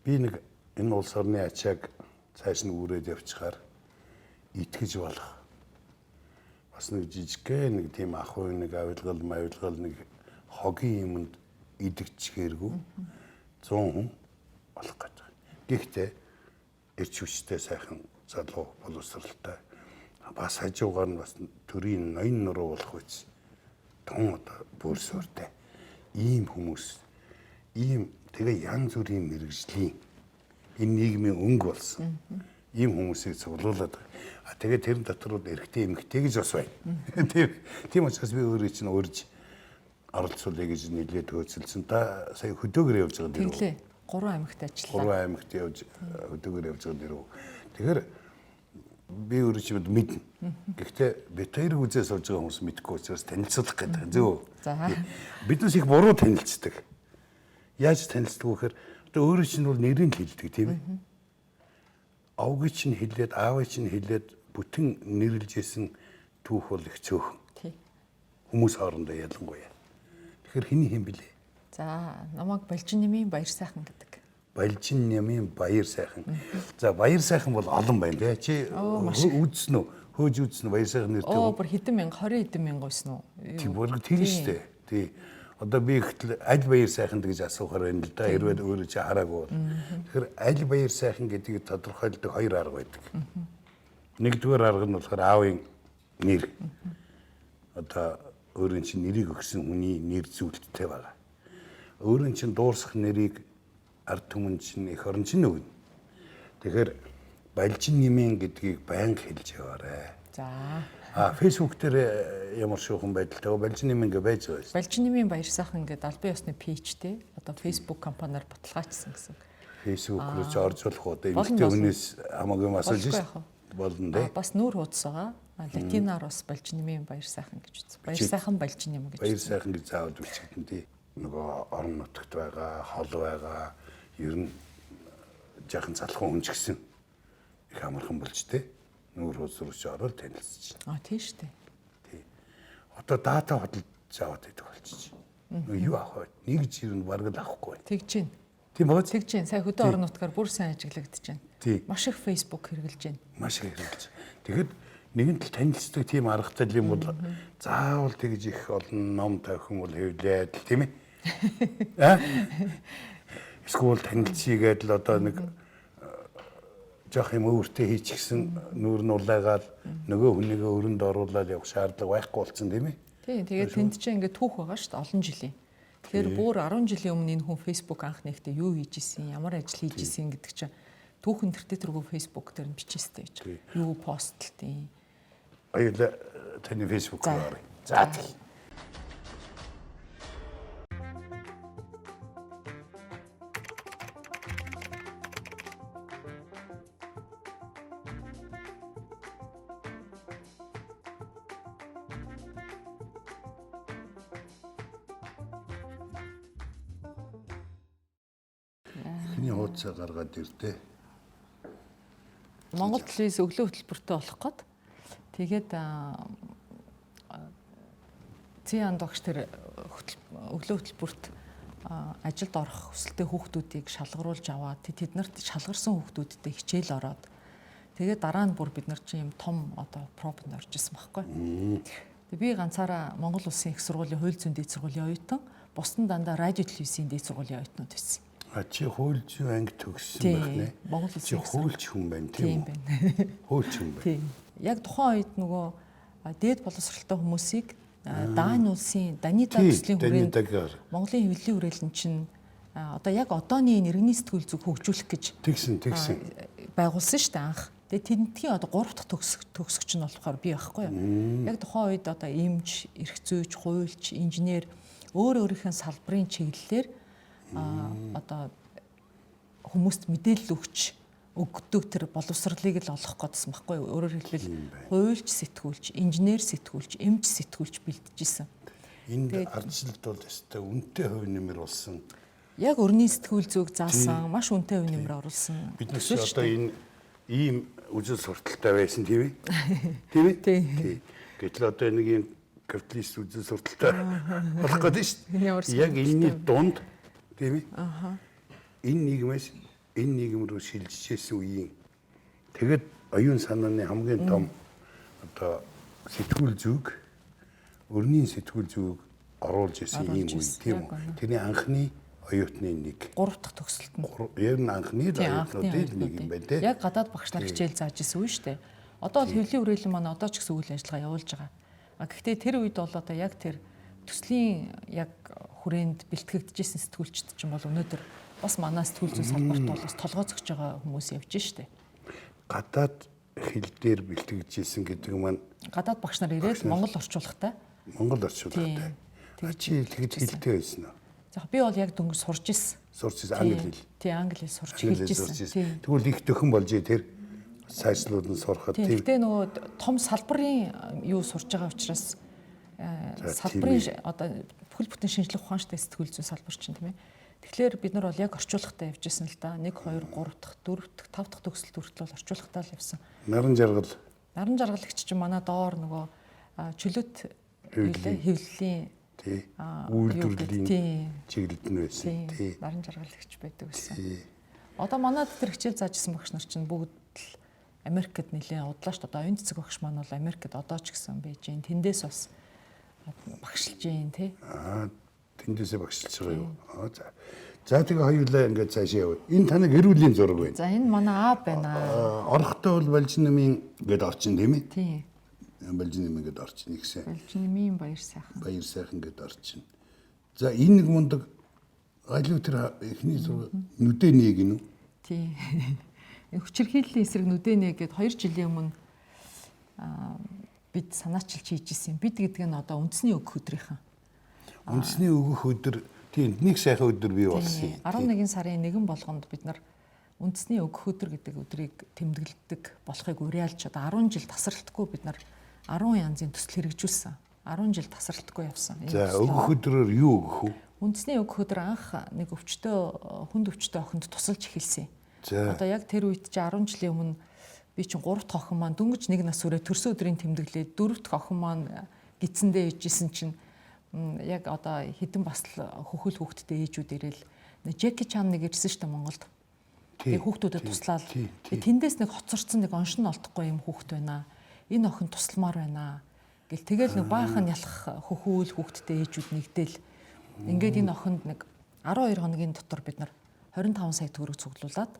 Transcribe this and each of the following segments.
Би нэг энэ улс орны ачааг цааш нь үүрээд явчихаар итгэж болох. Бас нэг жижигхэн нэг тийм ахуй нэг авилгал нэг хогийн юмд идэгчгээргүй 100 хүн болох гэж байна. Гэхдээ эрч хүчтэй сайхан залуу боловсралтай бас хажуугаар нь бас төрийн ноён нуруу болох үс том одоо бүрсүртэй ийм хүмүүс ийм тэгээ янз бүрийн мэрэгжлийн энэ нийгмийн өнгө болсон ийм хүмүүсийг цуглуулад тэгээ тэрэн дотор эрэгтэй эмэгтэй гэж бас байна. Тийм учраас би өөрөө чинь урьж оролцуулъя гэж нэлээд төөцөлсөн. Та сая хөдөөгөр явж байгаа дэрүү. Тэглээ. 3 аймагт ажиллаа. 3 аймагт явж хөдөөгөр явж байгаа дэрүү. Тэгэхээр би өөрөө чинь мэднэ. Гэхдээ бид хоёрыг үзээ сууж байгаа хүмүүс мэдгүй учраас танилцуулах гэдэг. Зөв. Биднээс их буруу танилцдаг. Яаж танилцдаг вэ гэхээр одоо өөрөө чинь бол нэрийг хэлдэг тийм ээ. Авгийн чинь хэлээд, аавын чинь хэлээд бүтэн нэрлэжсэн түүх бол их цөөхөн. Тий. Хүмүүс хоорондоо ялангуяа. Тэгэхээр хэний хэм блэ? За, намайг Балжин нэмийн баяр сайхан гэдэг. Балжин нэмийн баяр сайхан. За, баяр сайхан бол олон байна тий. Чи үзсэн үү? Хөөж үзсэн баяр сайхан нэртэй. Бүр хэдэн мянга, 20 хэдэн мянга байсан уу? Тий, бүр тийм шүү дээ. Тий. Одоо би ихтэл аль баяр сайханд гэж асуухаар байна л да. Хэрвээ өөрөө чи хараагүй бол. Тэгэхээр аль баяр сайхан гэдгийг тодорхойлдог хоёр арга байдаг. Нэгдүгээр арга нь болохоор аавын нэр. Одоо өөрийн чинь нэрийг өгсөн хүний нэр зүйлттэй байгаа. Өөрийн чинь дуурсах нэрийг ард түмэн чинь эх орон чинь өгнө. Тэгэхээр Балжин нэмийн гэдгийг байнга хэлж яваарай. За. Facebook дээр ямар шуухан байдалтай Балжин нэмийн гэж байж байгаа шүү. Балжин нэмийн баяр сайхан гэдэг албан ёсны пэйжтэй. Одоо Facebook компаниар баталгаажсан гэсэн. Facebook руу ч орж болох уу? Эмэгтэй хүнээс хамаагүй асууж шүү. Болно дээ. Бас нүүр хуудас байгаа. Латинаар бас Балжин нэмийн баяр сайхан гэж үзсэн. Баяр сайхан Балжин нэм гэж. Баяр сайхан гэж заавал бичигдэн тий. Нөгөө орон нутагт байгаа, хол байгаа, ер нь жаахан залхуу хүн ч гэсэн их амархан болж тий. Нүүр хуудас руу ч ороод танилцчих. Тийм шүү дээ. Тий. Одоо дата хөдөлж аваад байдаг болчих. Юу авах вэ? Нэг жир нь бараг л авахгүй. Тэгж гин. Тийм бод. Тэгж гин. Сая хөдөө орон нутгаар бүр сайн ажиглагдаж байна. Тий. Маш их Facebook хэрэгжилж байна. Маш их хэрэгжилж. Тэгэхэд нэгэн тал танилцдаг тийм аргатай юм бол заавал тэгж их олон ном тавих юм бол хэвлээд л тийм ээ. Эсвэл танилцъя гэдэл одоо нэг жоох юм өөртөө хийчихсэн нүүр нь улайгаад нөгөө хүнийгээ өрөнд оруулаад явах шаардлага байхгүй болсон тийм ээ. Тийм тэгээд тэнд чинь ингээд түүх байгаа шүү дээ олон жилийн. Тэгэхээр бүр 10 жилийн өмнө энэ хүн Facebook анх нэгтээ юу хийж исэн, ямар ажил хийж исэн гэдэг чинь түүхэн тэртээ тэргүй Facebook дээр нь бичээстэй гэж. Юу постлтیں۔ Аюулаа таны Facebook руу оръё. За тийм. Эхний хуудасаа гаргаад ирдээ. Монгол телевиз өглөө хөтөлбөртөө болох гээд тэгээд Цэан догч тэр өглөө хөтөлбөрт ажилд орох хүсэлтэй хүүхдүүдийг шалгаруулж аваад тэднэрт шалгарсан хүүхдүүдтэй хичээл ороод тэгээд дараа нь бүр бид нар чинь юм том одоо пробд орж исэн байхгүй. Тэгээд би ганцаараа Монгол Улсын их сургуулийн хууль зүйн дэд сургуулийн оюутан, бусдын дандаа радио телевизийн дэд сургуулийн оюутнууд байсан. Чи хууль зүйн анги төгссөн байх нэ. Монгол Улсын хуульч хүн байна тийм үү? Хуульч хүн байна. Тийм. Яг тухайн үед нөгөө дээд боловсралтай хүмүүсийг Дани улсын Данида төслийн хүрээнд Монголын хэвлэлийн хүрээлэн чинь одоо яг одооний иргэний сэтгүүл зүг хөгжүүлэх гэж тэгсэн байгуулсан шүү дээ анх. Тэгээ тентхийн одоо 3 дахь төгсөгч нь болохоор би байхгүй юу. Яг тухайн үед одоо эмч, эрх зүйч, хуульч, инженер өөрийнхөө салбарын чиглэлээр одоо хүмүүст мэдээлэл өгдөг тэр боловсролыг л олох гэсэн байхгүй юу. Өөрөөр хэлбэл хуульч, сэтгүүлч, инженер сэтгүүлч, эмч сэтгүүлч бэлдэжсэн. Энд ардчилт бол өстой үнэтэй хувь нэмэр болсон. Яг өрний сэтгүүл зүг заасан, маш үнэтэй хувь нэмэр оруулсан. Бид нас одоо энэ ийм үжил сурталтай байсан тийм ээ. Тийм ээ? Тийм. Гэтэл одоо нэг юм капиталист үжил сурталтай болох гэдэг шүү дээ. Яг энэний дунд тийм ээ. Энэ нийгмээс энэ нийгэм рүү шилжижсэн үеийн тэгэд оюун санааны хамгийн том одоо сэтгүүл зүг өрний сэтгүүл зүг оруулж исэн ийм үе тийм үү. Тэрний анхны оюутны нэг 3 дахь төгсөлт нь. Яг нь анхны оюутнуудын нэг юм байна те. Яг гадаад багш нар хичээл зааж исэн үе шүү дээ. Одоо бол хэвлэлийн хүрээлэн маань одоо ч гэсэн үйл ажиллагаа явуулж байгаа. Гэхдээ тэр үед бол одоо яг тэр төслийн яг хүрээнд бэлтгэгдэж исэн сэтгүүлчд чинь бол өнөөдөр бас манай сэтгүүл зүйн салбарт бол бас толгой зөгж байгаа хүмүүс явж штэ. Гадаад хэл дээр бэлтгэж исэн гэдэг маань гадаад багш нар ирээд Монгол орчуулгатай. Монгол орчуулгатай. Чи тэгэд хэлтэй байсан уу? За би бол яг дөнгөж сурж ирсэн. Сурч ирсэн англи хэл. Тий, англи хэл сурч хэлж ирсэн. Тэгвэл их төхөн болж тэр сайжлууд нь сурахад тийм. Гэтэ нөгөө том салбарын юу сурж байгаа учраас салбарын одоо бүхэл бүтэн шинжлэх ухаан штэ сэтгүүл зүйн салбар чинь тийм ээ. Тэгэхээр бид нар бол яг орчуулгатай явж исэн л да. 1 2 3 дахь 4 дахь 5 дахь төгсөлт хүртэл орчуулгатай л явсан. Наран жаргал. Наран жаргалагч чинь манай доор нөгөө чөлөөт хэвлэлийн үйлдвэрлэлийн чиглэлд нь байсан. Тий. Наран жаргалагч байдаг гэсэн. Одоо манад тэр хичээл заажсан багш нар чинь бүгд л Америкт нэлээд удлаа шүү дээ. Одоо оюун цэцэг багш маань бол Америкт одоо ч гэсэн байж гин. Тэндээс бас багшилж гин тий. Тэндээсээ багшилж байгаа юу? За тэгээ хоёулаа ингээд цаашаа явъя. Энэ таны гэр бүлийн зураг байна. За энэ манай аав байна. Орохтой бол Балжинмын гээд орчин тийм ээ? Тий. Балжинмын гээд орчин ихсэн. Балжинмын баяр сайхан. Баяр сайхан гээд орчин. За энэ нэг мундаг алуу тэр эхний зураг нүдэ нэг юм уу? Тий. Хүчирхийллийн эсрэг нүдэнэ гээд 2 жилийн өмнө бид санаачилж хийж исэн. Бид гэдэг нь одоо үндэсний өгөх өдрийнхэн. Үндэсний өгөх өдөр тийм нэг сайхан өдөр бий болсон. 11 сарын 1 болгонд бид нар үндэсний өгөх өдөр гэдэг өдрийг тэмдэглэдэг болохыг уриалж одоо 10 жил тасралтгүй бид нар 10 янзын төсөл хэрэгжүүлсэн. 10 жил тасралтгүй явсан. За өгөх өдрөөр юу өгөх вэ? Үндэсний өгөх өдөр анх нэг хүнд өвчтөе охинд тусалж эхэлсэн. Одоо яг тэр үед чи 10 жилийн өмнө би чинь 3 дахь охин маань дөнгөж 1 нас хүрээ төрсөн өдрийн тэмдэглээд 4 дахь охин маань гидсэндээ ижсэн чинь яг одоо хідэн бас хөхөл хүүхдтэй ээжүүд ирэл Жеки Чан нэг ирсэн шүү дээ Монголд. Тэгээ хүүхдүүдэд туслаад тэндээс нэг хоцорсон нэг оншин олдохгүй юм хүүхд байна. Энэ охин тусламар байна. Гэл тэгэл нэг баахан ялах хөхүүл хүүхдтэй ээжүүд нэгдэл ингээд энэ охинд нэг 12 хоногийн дотор бид нар 25 сая төгрөг цуглуулад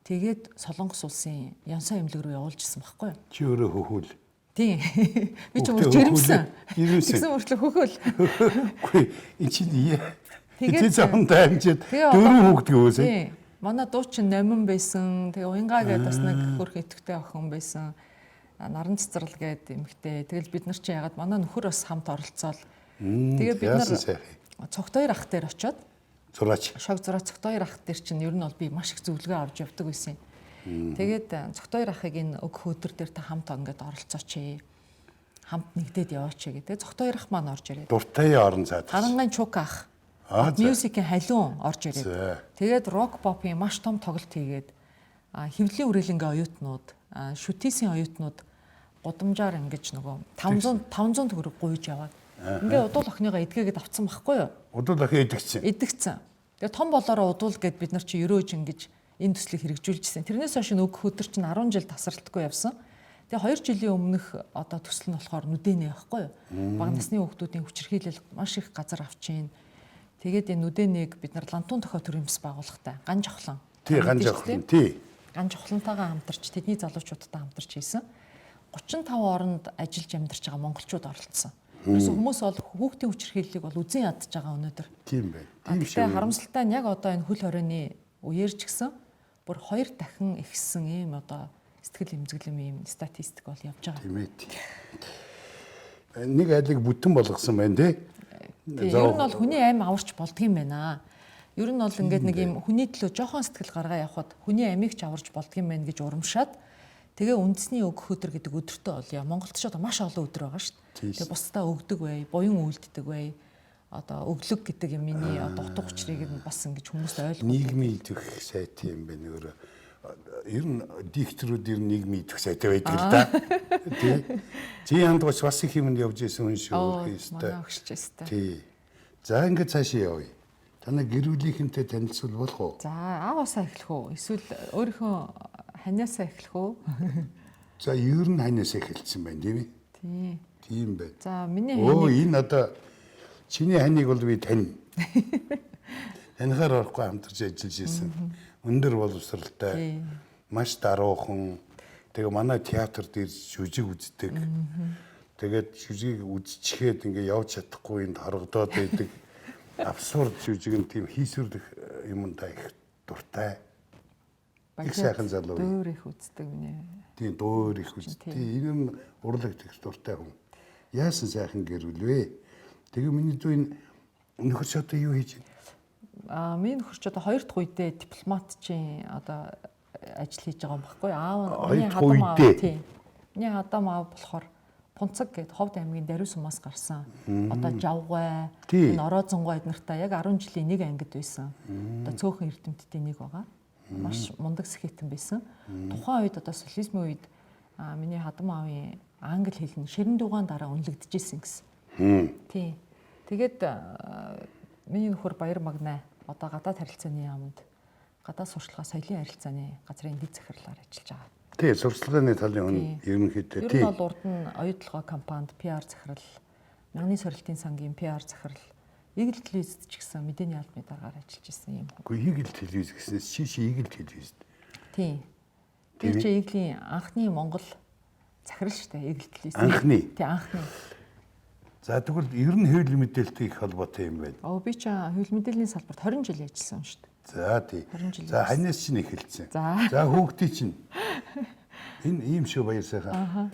тэгээд Солонгос улсын Янсаа эмнэлэг рүү явуулжсэн байхгүй юу? Чи өөрөө хөхүүл. Тийм. Би ч өөрөө жирэмсэн. Тэгсэн мөртлөө хөхөөл. Үгүй энэ чинь тэгээд замдаа амжид 4 хүүхд гэвөөсэй. Тийм. Манай дуу чинь номин байсан. Тэгээ уянгаа гэдэг бас нэг хөрх итгэвтэй охин байсан. Наран цэцэрлэг гэдэг эмэгтэй. Тэгэл бид нар чи ягаад манай нөхөр бас хамт оролцоол. Тэгээ бид нар цогтойр ах дээр очиод зураач. Шог зураач цогтойр ах дээр чинь ер нь бол би маш их зөвлөгөө авч явдаг байсан. Тэгээд цогтойр ахыг энэ өгөх өдөр дээр та хамт ингээд оролцооч. Хамт нэгдээд яваач гэдэг. Цогтойр ах маань орж ирээд. Дуртай орон цаад. Харанган чук ах. Мьюзикийн халиун орж ирээд. Тэгээд рок попын маш том тоглолт хийгээд хэвлэлийн үрээлэнгийн оюутнууд, шүтээсийн оюутнууд гудамжаар ингэж нөгөө 500 төгрөг гуйж яваад. Ингээ удуул охиныгоо эдгээгээд авцсан байхгүй юу? Удуул охин эдгцсэн. Эдгцсэн. Тэгээ том болоороо удуул гэд бид нар чи ерөөж ингэж энэ төслийг хэрэгжүүлжсэн. Тэрнээс хойш нөгөх өдөр чинь 10 жил тасралтгүй явсан. Тэгээ 2 жилийн өмнөх одоо төсөл нь болохоор нүдэнэ байхгүй юу? Бага насны хүүхдүүдийн хүчирхийлэл маш их газар авчин. Тэгээд энэ нүдэнэг бид нар лантун тохио төрөмс байгуулгатай ган жохлон. Тий, ган жохлон. Тий. Ган жохлонтойгоо хамтарч тэдний залуучуудтай хамтарч хийсэн. 35 оронд ажиллаж амьдарч байгаа монголчууд оролцсон. Юусе хүмүүс бол хүүхдийн хүчирхийллийг бол үзэн ядж байгаа өнөөдөр. Тийм байна. Тийм шиг. Тэгээ харамсалтай нь яг одоо энэ хөл хорионы үеэр ч гэсэн бүр 2 дахин ихссэн ийм одоо сэтгэл эмзэглэм ийм статистик бол явж байгаа. Тийм ээ. Нэг айлыг бүтэн болгосон байна тий. Ер нь бол хүний амь аварч болдгийм байна. Ер нь бол ингээд нэг юм хүний төлөө жоохон сэтгэл гаргаа явахад хүний амийг ч аварч болдгийм байна гэж урамшаад тэгээ үндэсний өгөх өдөр гэдэг өдөртөө олё. Монголд ч одоо маш олон өдөр байгаа шүү дээ. Тэгээ бусдаа өгдөг бай, буян үйлддэг бай. Одоо өглөг гэдэг юм миний одоо утга учирыг нь бас ингэж хүмүүст ойлгох. Нийгмийн идэх сайт юм байна өөрөө. Ер нь дикторууд ер нь нийгмийн идэх сайтай байдаг л да. Тий. Чи хандгач бас их юмд явж исэн хүн шүү. Манай өгч өстэй. Тий. За ингээд цаашаа явъя. Танай гэр бүлийнхэнтэй танилцвал болох уу? За ааваасаа эхлэх үү? Эсвэл өөрийнхөө ханиасаа эхлэх үү? За ер нь ханаас эхэлсэн байна тийм ээ. Тий. Тийм байна. За миний Оо ханиг энэ одоо чиний ханиг бол би тань. Танихаар орохгүй хамтарч ажиллаж ирсэн. Өндөр боловсралтай. Тий. Маш даруухан. Тэгээ манай театрт ирж жүжиг үздэг. Тэгээд жүжиг үзчихээд ингээ явж чадахгүй энд хорогдоод байдаг. Абсурд жүжиг нь тийм хийсвэрлэх юмтай их дуртай. Их сайхан залуу. Дөөр их үздэг миний. Тийм дөөр их үздэг. Энэ нь урлагт их дуртай хүн. Яасан сайхан гэрвэл вэ? Тэгээ миний дүү энэ нөхөрч одоо юу хийж байна? Миний нөхөрч одоо 2 дахь үедээ дипломатчийн одоо ажил хийж байгаа юм баггүй. Аав нь Хоёр миний дахь хадам аав үедээ? тийм. Миний хадам аав болохоор Пунцаг гээд Ховд аймгийн Даруй сумаас гарсан. Одоо Жавгай, Тий. энэ Ороозонгой эднэртэй яг 10 жилийн нэг ангид байсан. Одоо цөөхөн эрдэмтдийн нэг байгаа. Маш мундаг сэхэтэн байсан. Тухайн үед одоо социализмын үед миний хадам аавын англи хэл нь ширэн дугаан дараа үнэлэгдэжсэн гэсэн. Тий. Тэгээд миний нөхөр Баяр Магнай одоо гадаад харилцааны яамд гадаад сурчлагын соёлын харилцааны газрын дэд захирлаар ажиллаж байгаа. Тий, сурчлагын талын хүн ерөнхийдөө Ер нь бол урд нь оюутлогоо компанид PR захирал, Мянганы сорилтын сангийн PR захирал, Игэл телевизэд ч гэсэн мэдээний албаны дараагаар ажиллаж исэн юм. Үгүй Игэл телевиз гэснээс чи Игэл телевиз. Тийм. Би чи Иглийн анхны Монгол захирал шүү дээ, Игэл телевиз. Анхны. Тий, анхны. За тэгвэл ер нь хэвлэл мэдээлэлтэй их холбоотой юм байна. Би чи хэвлэл мэдээллийн салбарт 20 жил ажилласан юм шүү дээ. За тий. 20 жил. За ханаас чинь эхэлсэн. За хүүхдийн чинь энэ ийм шүү баяр сайхан.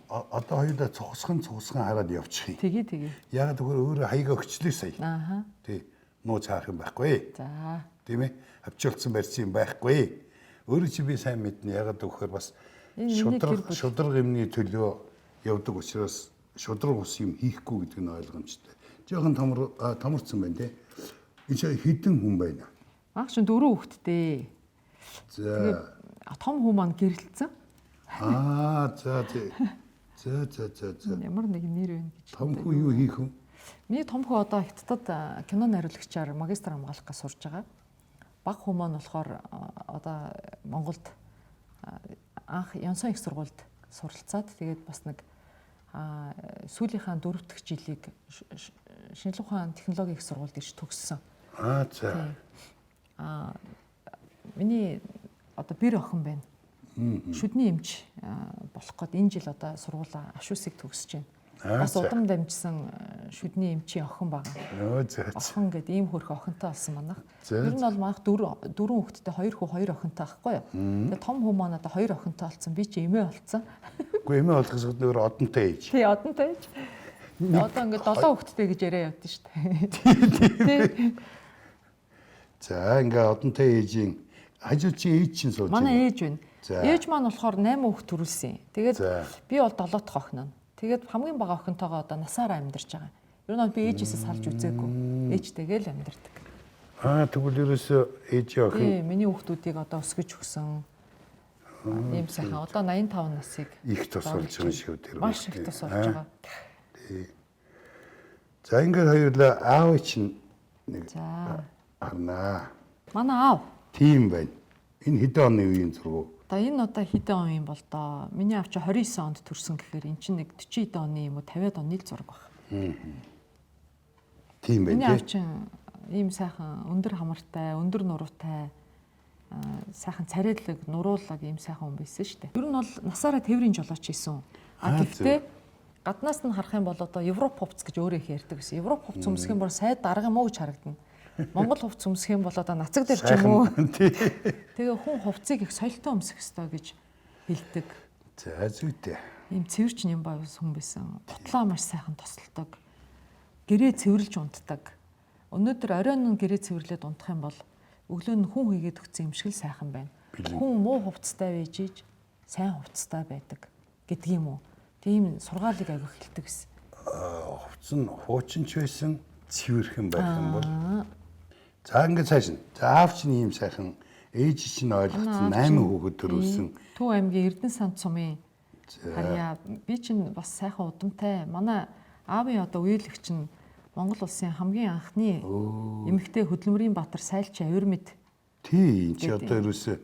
Одоо хоёулаа цугсхан хараад явчих юм. тэгээ. Яг тэгэхээр өөрөө хаяга өгчлээ сая. Ааха. Тий. Нуу цаах юм байхгүй. За. Тийм ээ. Авчулсан барьсан юм байхгүй. Өөрөө чи би сайн мэднэ. Яг тэгэхээр бас шудраг юмны төлөө явдаг учраас шудраг ус юм хийхгүй гэдэг нь ойлгомжтой. Жохон томорцсон байна тий. Энэ чи хідэн хүн байна. Ах шин 4 хүүхэдтэй. За. Том хүн маань гэрэлцсэн. За тий. За. Ямар нэг нэр байна гэж. Том хүн юу хийх вэ? Миний том хүү одоо Хятадд кино найруулагчаар магистр хамгаалах гэж сурж байгаа. Баг хүү маань болохоор одоо Монголд анх Янсон их сургуульд суралцаад тэгээд бас нэг сүүлийнхаа 4 дахь жилийг шинжлэх ухааны технологийн их сургуульд ирж төгссөн. За. Миний одоо бэр охин байна. Шүдний эмч болох гээд энэ жил одоо сургуулаа ашуусыг төгсөж байна. Бас удам дамжсан шүдний эмчийн охин байгаа. Охин гэдэг ийм хөрх охинтой болсон манайх. Ер нь бол манайх 4 хүүхэдтэй 2 хүү 2 охинтой байхгүй юу? Тэгээ том хүү маань одоо 2 охинтой болсон. Би чи эмээ болсон. Үгүй эмээ болох гэсэн өөр одонтой ээж. Тий, одонтой ээж. Одоо ингээд 7 хүүхэдтэй гэж яриа явдсан шүү дээ. За ингээ одонтой ээжийн хажууд чи ээж чинь сууж байна. Манай ээж байна. Ээж маань болохоор 8 хүүхэд төрүүлсэн. Тэгээд би бол 7 дахь охин нь. Тэгээд хамгийн бага охинтойгоо одоо насаараа амьдарч байгаа. Ер нь би ээжээсээ салж үзээгүй. Ээжтэйгээ л амьдардаг. Тэгвэл ерөөсөө ээжийн охин. Тий, миний хүүхдүүдийг одоо өсгөж өгсөн. Ийм сайхан одоо 85 насыг их тус болж байгаа шүү дээ. Маш их тус болж байгаа. Тий. За ингээд хоёулаа аав чинь нэг харнаа. Манай аав. Тийм байна. Энэ хэдэн оны үеийн зураг? Одоо хэдэн он юм бол доо. Миний аав чи 29 онд төрсөн гэхээр эн чинь нэг 40 эд оны юм уу 50-ад оны л зураг байна. Тийм байна. Миний аав чи ийм сайхан өндөр хамартай, өндөр нуруутай, сайхан царайлаг, нуруулаг ийм сайхан хүн байсан шүү дээ. Ер нь бол насаараа тээврийн жолооч хийсэн. Гэхдээ гаднаас нь харах юм бол одоо Европ хувцс гэж өөрөө их ярьдаг гэсэн. Европ хувцс өмсөх юм бол сайд дарга юм уу гэж харагдана. Монгол хувцс өмсөх юм бол одоо нацаг дээр ч юм уу. Тэгээ хүн хувцсыг их соёлтой өмсөх ёстой гэж хэлдэг. За зүйтэй. Ийм цэвэрч юм байс хүн байсан. Бутлаа маш сайхан тосолдог. Гэрээ цэвэрлж унтдаг. Өнөөдөр оройн гэрээ цэвэрлээд унтах юм бол өглөө нь хүн хийгээд өгсөн юм шиг л сайхан байна. Хүн муу хувцастай байж иж сайн хувцастай байдаг гэдэг юм уу? Тийм сургаалыг агих хэлдэг гэсэн. Хувцс нь хуучинч байсан цэвэрхэн байх юм бол. За ингээд цааш нь. За аав чинь ийм сайхан, ээж чинь ойлгоцсон 8 хүүхэд төрүүлсэн. Төв аймгийн Эрдэнэ санд сумын харьяа би чинь бас сайхан удамтай. Манай аавын одоо үеэлэгч нь Монгол улсын хамгийн анхны эмэгтэй хөдөлмөрийн баатар Сайлч Авирмид. Тий, чи одоо ерөөсөө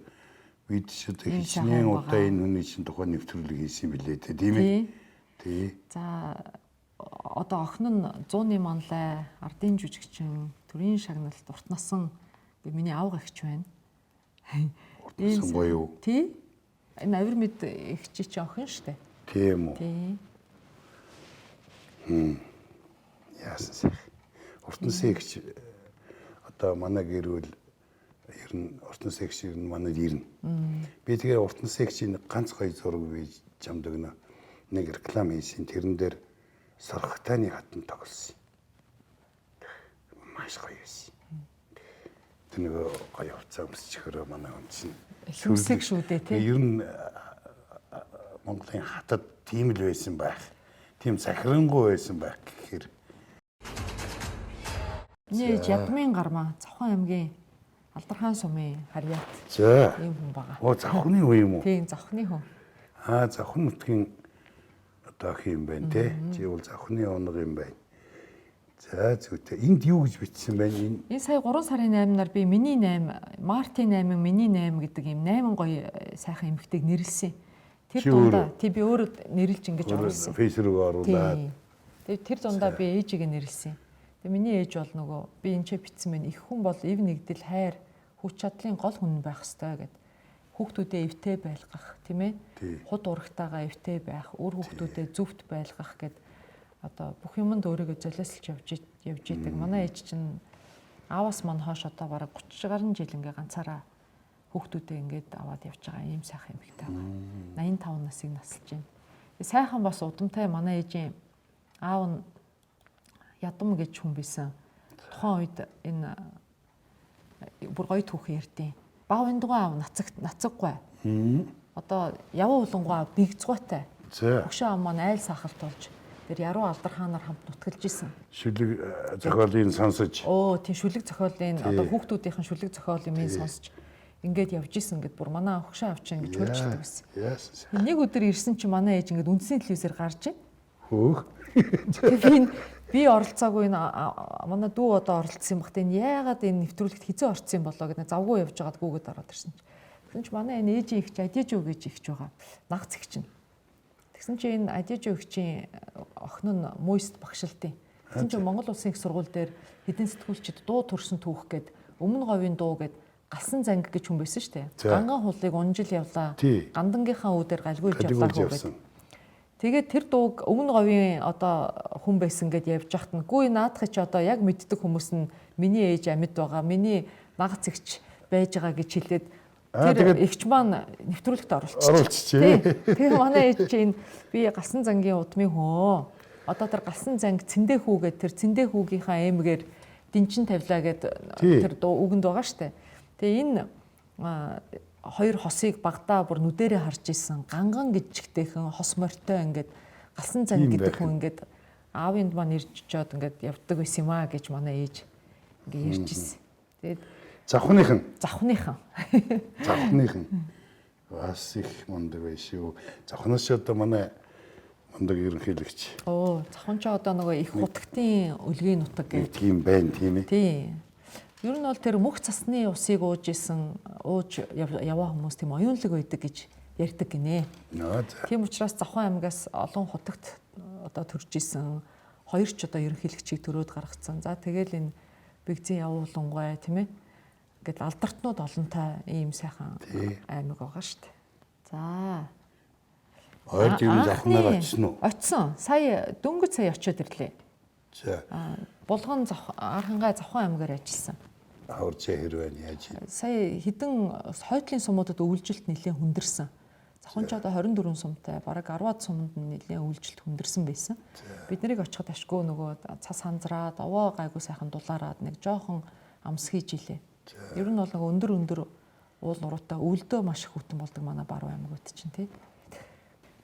бид ч одоо Ийм хичнээн сайхан удаа энэ хүний чинь тухайн нэвтрүүлэг хийсэн юм билээ те, тийм ээ. Тий. За одоо охин нь 100-ны манлай, ардын жүжигчин, төрийн шагналт, урт насан миний аав гагч байна. Урт насан гоё юу? Тий. Энэ Авирмид ихчи чи охин штэ. Тийм үү. Тий. Яасан сайх. Урт насан ихч одоо манай гэрүүл ер нь урт насан ихч ер нь манайд ирнэ. Би тэгээ урт насан ихчийн ганц гоё зураг бий чамд өгнө. Нэг реклам хийсэн. Тэрэн дээр сорхтайны хатан тоглосон. Маш гоё байсан. Тэр нэг гоё хувцас өмсчихөрөө манай хүн чинь Хүмсэг шүү дээ тий. ер нь Монголын хатад тийм л байсан байх. Тийм захирангуй байсан байх гэхээр. Нээж ядмын гармаа Завхан аймгийн Алдархан сумын харьяат. За. Ийм хүн байгаа. Оо завхны үе юм уу? Тийм завхны хүн. Завхан нутгийн одоо ах юм байна те. Чи бол завхны оног юм байна. За зүйтэй. Энд юу гэж бичсэн байна? Энэ сая 3 сарын 8-наар би миний 8, Мартин 8, миний 8 гэдэг ийм 8 гоё сайхан эмэгтэйг нэрлсэн. Тэр дундаа тий би өөрөө нэрлж ингэж оруулсан. Facebook оруулаад. Тэгээ тэр дундаа би ээжигээ нэрлсэн. Тэгээ миний ээж бол нөгөө би энэ ч битсэн байна. Их хүн бол ив нэгдэл хайр, хүч чадлын гол хүн байх ёстой гэд. Хүүхдүүдээ эвтэй байлгах, тийм ээ? Худ урагтайгаа эвтэй байх, өөр хүүхдүүдээ зөвхт байлгах гэд одоо бүх юмд өөрийгөө золиослж явж идэг. Манай ээж чинь аавас мань хойш одоо бараг 30 гаруй жил ингээ ганцаараа хүүхдүүдээ ингээд аваад явж байгаа ийм сайхан эмэгтэй байна. 85 насыг насалж байна. Сайхан бас удамтай манай ээжийн аав нь ядам гэж хүн байсан. Тухайн үед энэ бүр гоё түүхэн ярьдیں۔ Бав эндгоо аав нацаггүй. Одоо явуу улангуу аав бигцгойтай. Өгшөө аав маань айл сахалт болж тэр яруу алдархаанаар хамт нутгалж исэн. Шүлэг зохиолын сонсож. Тийм шүлэг зохиолын одоо хүүхдүүдийнхэн шүлэг зохиолын минь сонсож ингээд явж исэн гэд бүр манай өгшөө аав чинь ингэж хөрчдөг байсан. Нэг өдөр ирсэн чинь манай ээж ингээд үндсийн телевизээр гарч ийн. Хөөх. Би оролцоогүй манай дүү одоо оролцсон бахт энэ яагаад энэ нэвтрүүлэгт хизээ орцсон болоо гэдэг завгүй явж байгаад гүгээд ороод ирсэн чинь. Тэгсэн чинь манай энэ ээжийн ихч Адижоо гэж ихч байгаа. Нагц ихч нь. Тэгсэн чинь энэ Адижоо ихчийн охин нь Мойст багшилтын. Тэгсэн чинь Монгол улсын их сургууль дээр хэдэн сэтгүүлчид дуу төрсөн түүх гээд өмнө говийн дуу гээд галсан занг гэж хүн байсан шүү дээ. Ганган хулыг унжил явлаа. Гандангийнхаа үүдээр галгүйж явлаа гэдэг. Тэгээд тэр дууг өмнө говийн одоо хүн байсан гэд явж яхад нь гүү наадах чи одоо яг мэддэг хүмүүс нь миний ээж амьд байгаа, миний нагц игч байж байгаа гэж хэлээд тэр эгч маань нэвтрүүлэгт оруулчихжээ. Тэгээ манай ээж чинь би галсан зангийн удмын хөө. Одоо тэр галсан занг цэндээ хүү гэд тэр цэндээ хүүгийнхаа эмгээр дэнчин тавилаа гэд тэр дуу үгэнд байгаа штэ. Тэгээ энэ хоёр хосыг багтаа бүр нүдэрээ харж исэн ганган гिचгтэйхэн хос морьтой ингээд галсан занг гэдэг хүн ингээд аавынд маань ирж чод ингээд явдаг байсан юм аа гэж манай ээж ингээд ярьж исэн. Тэгээд завхныхан бас их мундаг байш юу. Завхнаас одоо манай мундаг ерөнхийлөгч. Завхан ч одоо нөгөө их хутагтын өлгийн нутаг гэдэг юм байна тийм ээ. Тийм. Ер нь бол тэр мөх цасны усыг ууж яваа хүмүүс тийм оюунлаг байдаг гэж ярьдаг гинэ. Тийм учраас Завхан аймгаас олон хутагт одоо төрж исэн хоёр ч одоо ерөнхийлөгчийг төрөөд гаргацсан. За тэгэл энэ бэгзийн явуулангуй тийм ээ. Ингээд алдартнууд олонтой ийм сайхан аймаг байгаа шүү дээ. За. Ойд юу Завхнаар очсон уу? Очсон. Сая дөнгөж сая очиод ирлээ. За. Булган Архангай Завхан аймгаар ажилласан. Хурцаа хэрвээ яаж? Сая хідэн хойдлын сумуудад өвлжилт нэлээд хүндэрсэн. Завхан ч одоо 24 сумтай, бараг 10-аад сумд нэлээд өвлжилт хүндэрсэн байсан. Бид нарыг очиход ашгүй нөгөө цас ханзраад, овоо гайгүй сайхан дулаараад нэг жоохон амс хийж илээ. Ер нь бол нөгөө өндөр уул нуруутай өвлдөө маш их хүтэн болдог манай баруун аймагуд чинь тий.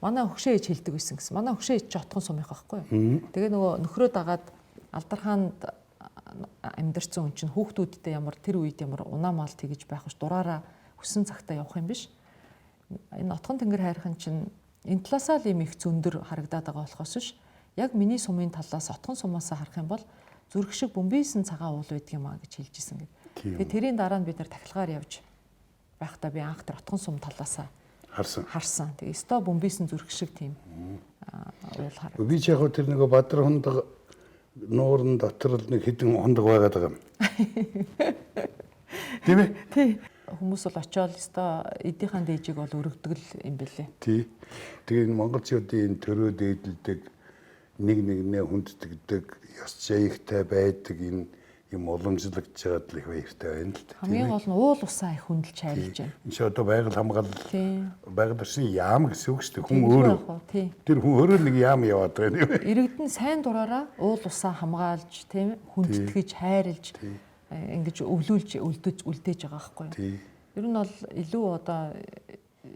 Манай өгшөө ээж хэлдэг байсан гэсэн. Манай өгшөө ээж ч отхон сумынх байхгүй юу? Тэгээ нөгөө нөхрөө дагаад Алдархаанд амьдарсан хүн чинь хүүхдүүдтэй ямар тэр үед ямар унаамаал тэгж байх ш дураараа хүссэн цагтаа явах юм биш. Энэ отхон тэнгэр хайрхан чинь энэ талаасаа л юм их зөндөр харагдаад байгаа болохоос ш яг миний сумын талаас отхон сумаас харах юм бол зүрх шиг бөмбөйсөн цагаан уул байдаг юм аа гэж хэлж исэн гэд. Тэгээ тэрийн дараа нь бид нар тахилгаар явж байхдаа би анх тэр отгон сум талаасаа харсан. Тэгээ өстой бөмбөйсөн зүрх шиг тийм уул хараг. Би ч яг тэр нэг Бадар хундаг нуурын дотор л нэг хэдэн хундаг байгаад байгаа юм. Тийм ээ? Тий. Хүмүүс бол очиод өстой эдийнхэн дээжийг бол өргөдөг л юм бэлээ. Тий. Тэгээ энэ монголчуудын энэ төрөө дээдэлдэг нэг нэгнээ хүнддэгдэг ёс жаягтай байдаг энэ юм уламжлагдж байгаад л их баяртай байна л дээ. Хамгийн гол нь уул усаа их хүндэлж хайрлаж байна. Энэ ч одоо байгаль хамгаалал байгаль орчны яам гэсэн үг шүү дээ. Хүн өөрөө. Тэр хүн өөрөө нэг яам яваад байгаа юм. Иргэдэн сайн дураараа уул усаа хамгаалж, тийм хүндэтгэж, хайрлаж ингэж өвлүүлж, үлдээж байгаа байхгүй юу? Ер нь бол илүү одоо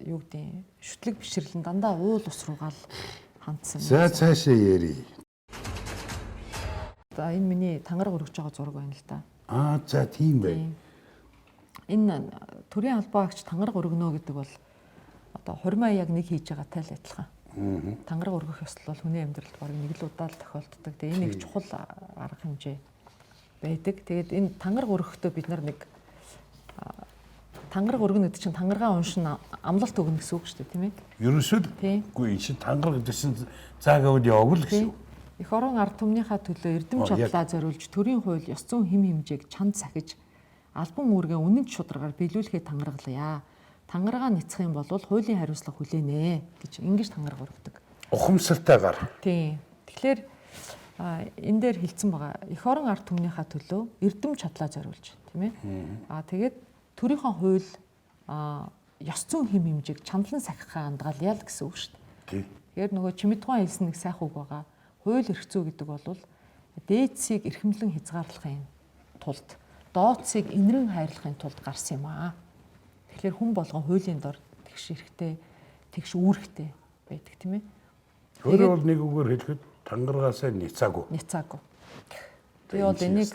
юу гэдэг шүтлэг бишрлэн дандаа уул ус руугаа л хандсан. За цаашаа ярий. За энэ миний тангараг өргөж байгаа зураг байна л да. За тийм бай. Энэ төрийн албаа агч тангараг өргөнө гэдэг бол одоо хурмаа яг нэг хийж байгаатай л адилхан. Тангараг өргөх ёслол бол хүний амьдралд бараг нэг л удаа л тохиолддог. Тэгээ энэ нэг чухал арга хэмжээ байдаг. Тэгээд энэ тангараг өргөхдөө бид нар нэг тангараг өргөнө гэдэг чинь тангаргаа уншин амлалт өгнө гэсэн үг шүү дээ, тийм ээ? Ерөөсөө үгүй энэ чинь тангараг гэдэг чинь заагаад яваг л гэсэн үг. Эх орон ард түмнийхээ төлөө эрдэм чадлаа зориулж төрийн хууль, ёс зүйн хэм хэмжээг чанд сахиж албан үүргээ үнэн шударгаар биелүүлэхэд тангаргалъя. Тангаргаа нэцэх юм бол хуулийн хариуцлага хүлээнэ гэж ингэж тангараг өргөдөг. Ухамсартайгаар. Тийм. Тэгэхээр энэ дээр хэлсэн байгаа. Эх орон ард түмнийхээ төлөө эрдэм чадлаа зориулж, тийм ээ? Тэгээд төрийнхөө хууль, ёс зүйн хэм хэмжээг чандлан сахихаа андгаалъя л гэсэн үг шүү дээ. Тэгэхээр нөгөө Чимэдгуун хэлсэн нэг сайхан үг байгаа. Хууль эрх зүй гэдэг бол дээдсийг эрхэмлэн хязгаарлахын тулд дооцсыг инрэн хайрлахын тулд гарсан юм аа. Тэгэхээр хүн болгон хуулийн дор тэгш эрхтэй, тэгш үүрэгтэй байдаг тийм ээ. Өөрөөр бол нэг үгээр хэлэхэд тангаргаасаа няцаагүй. Би бол энийг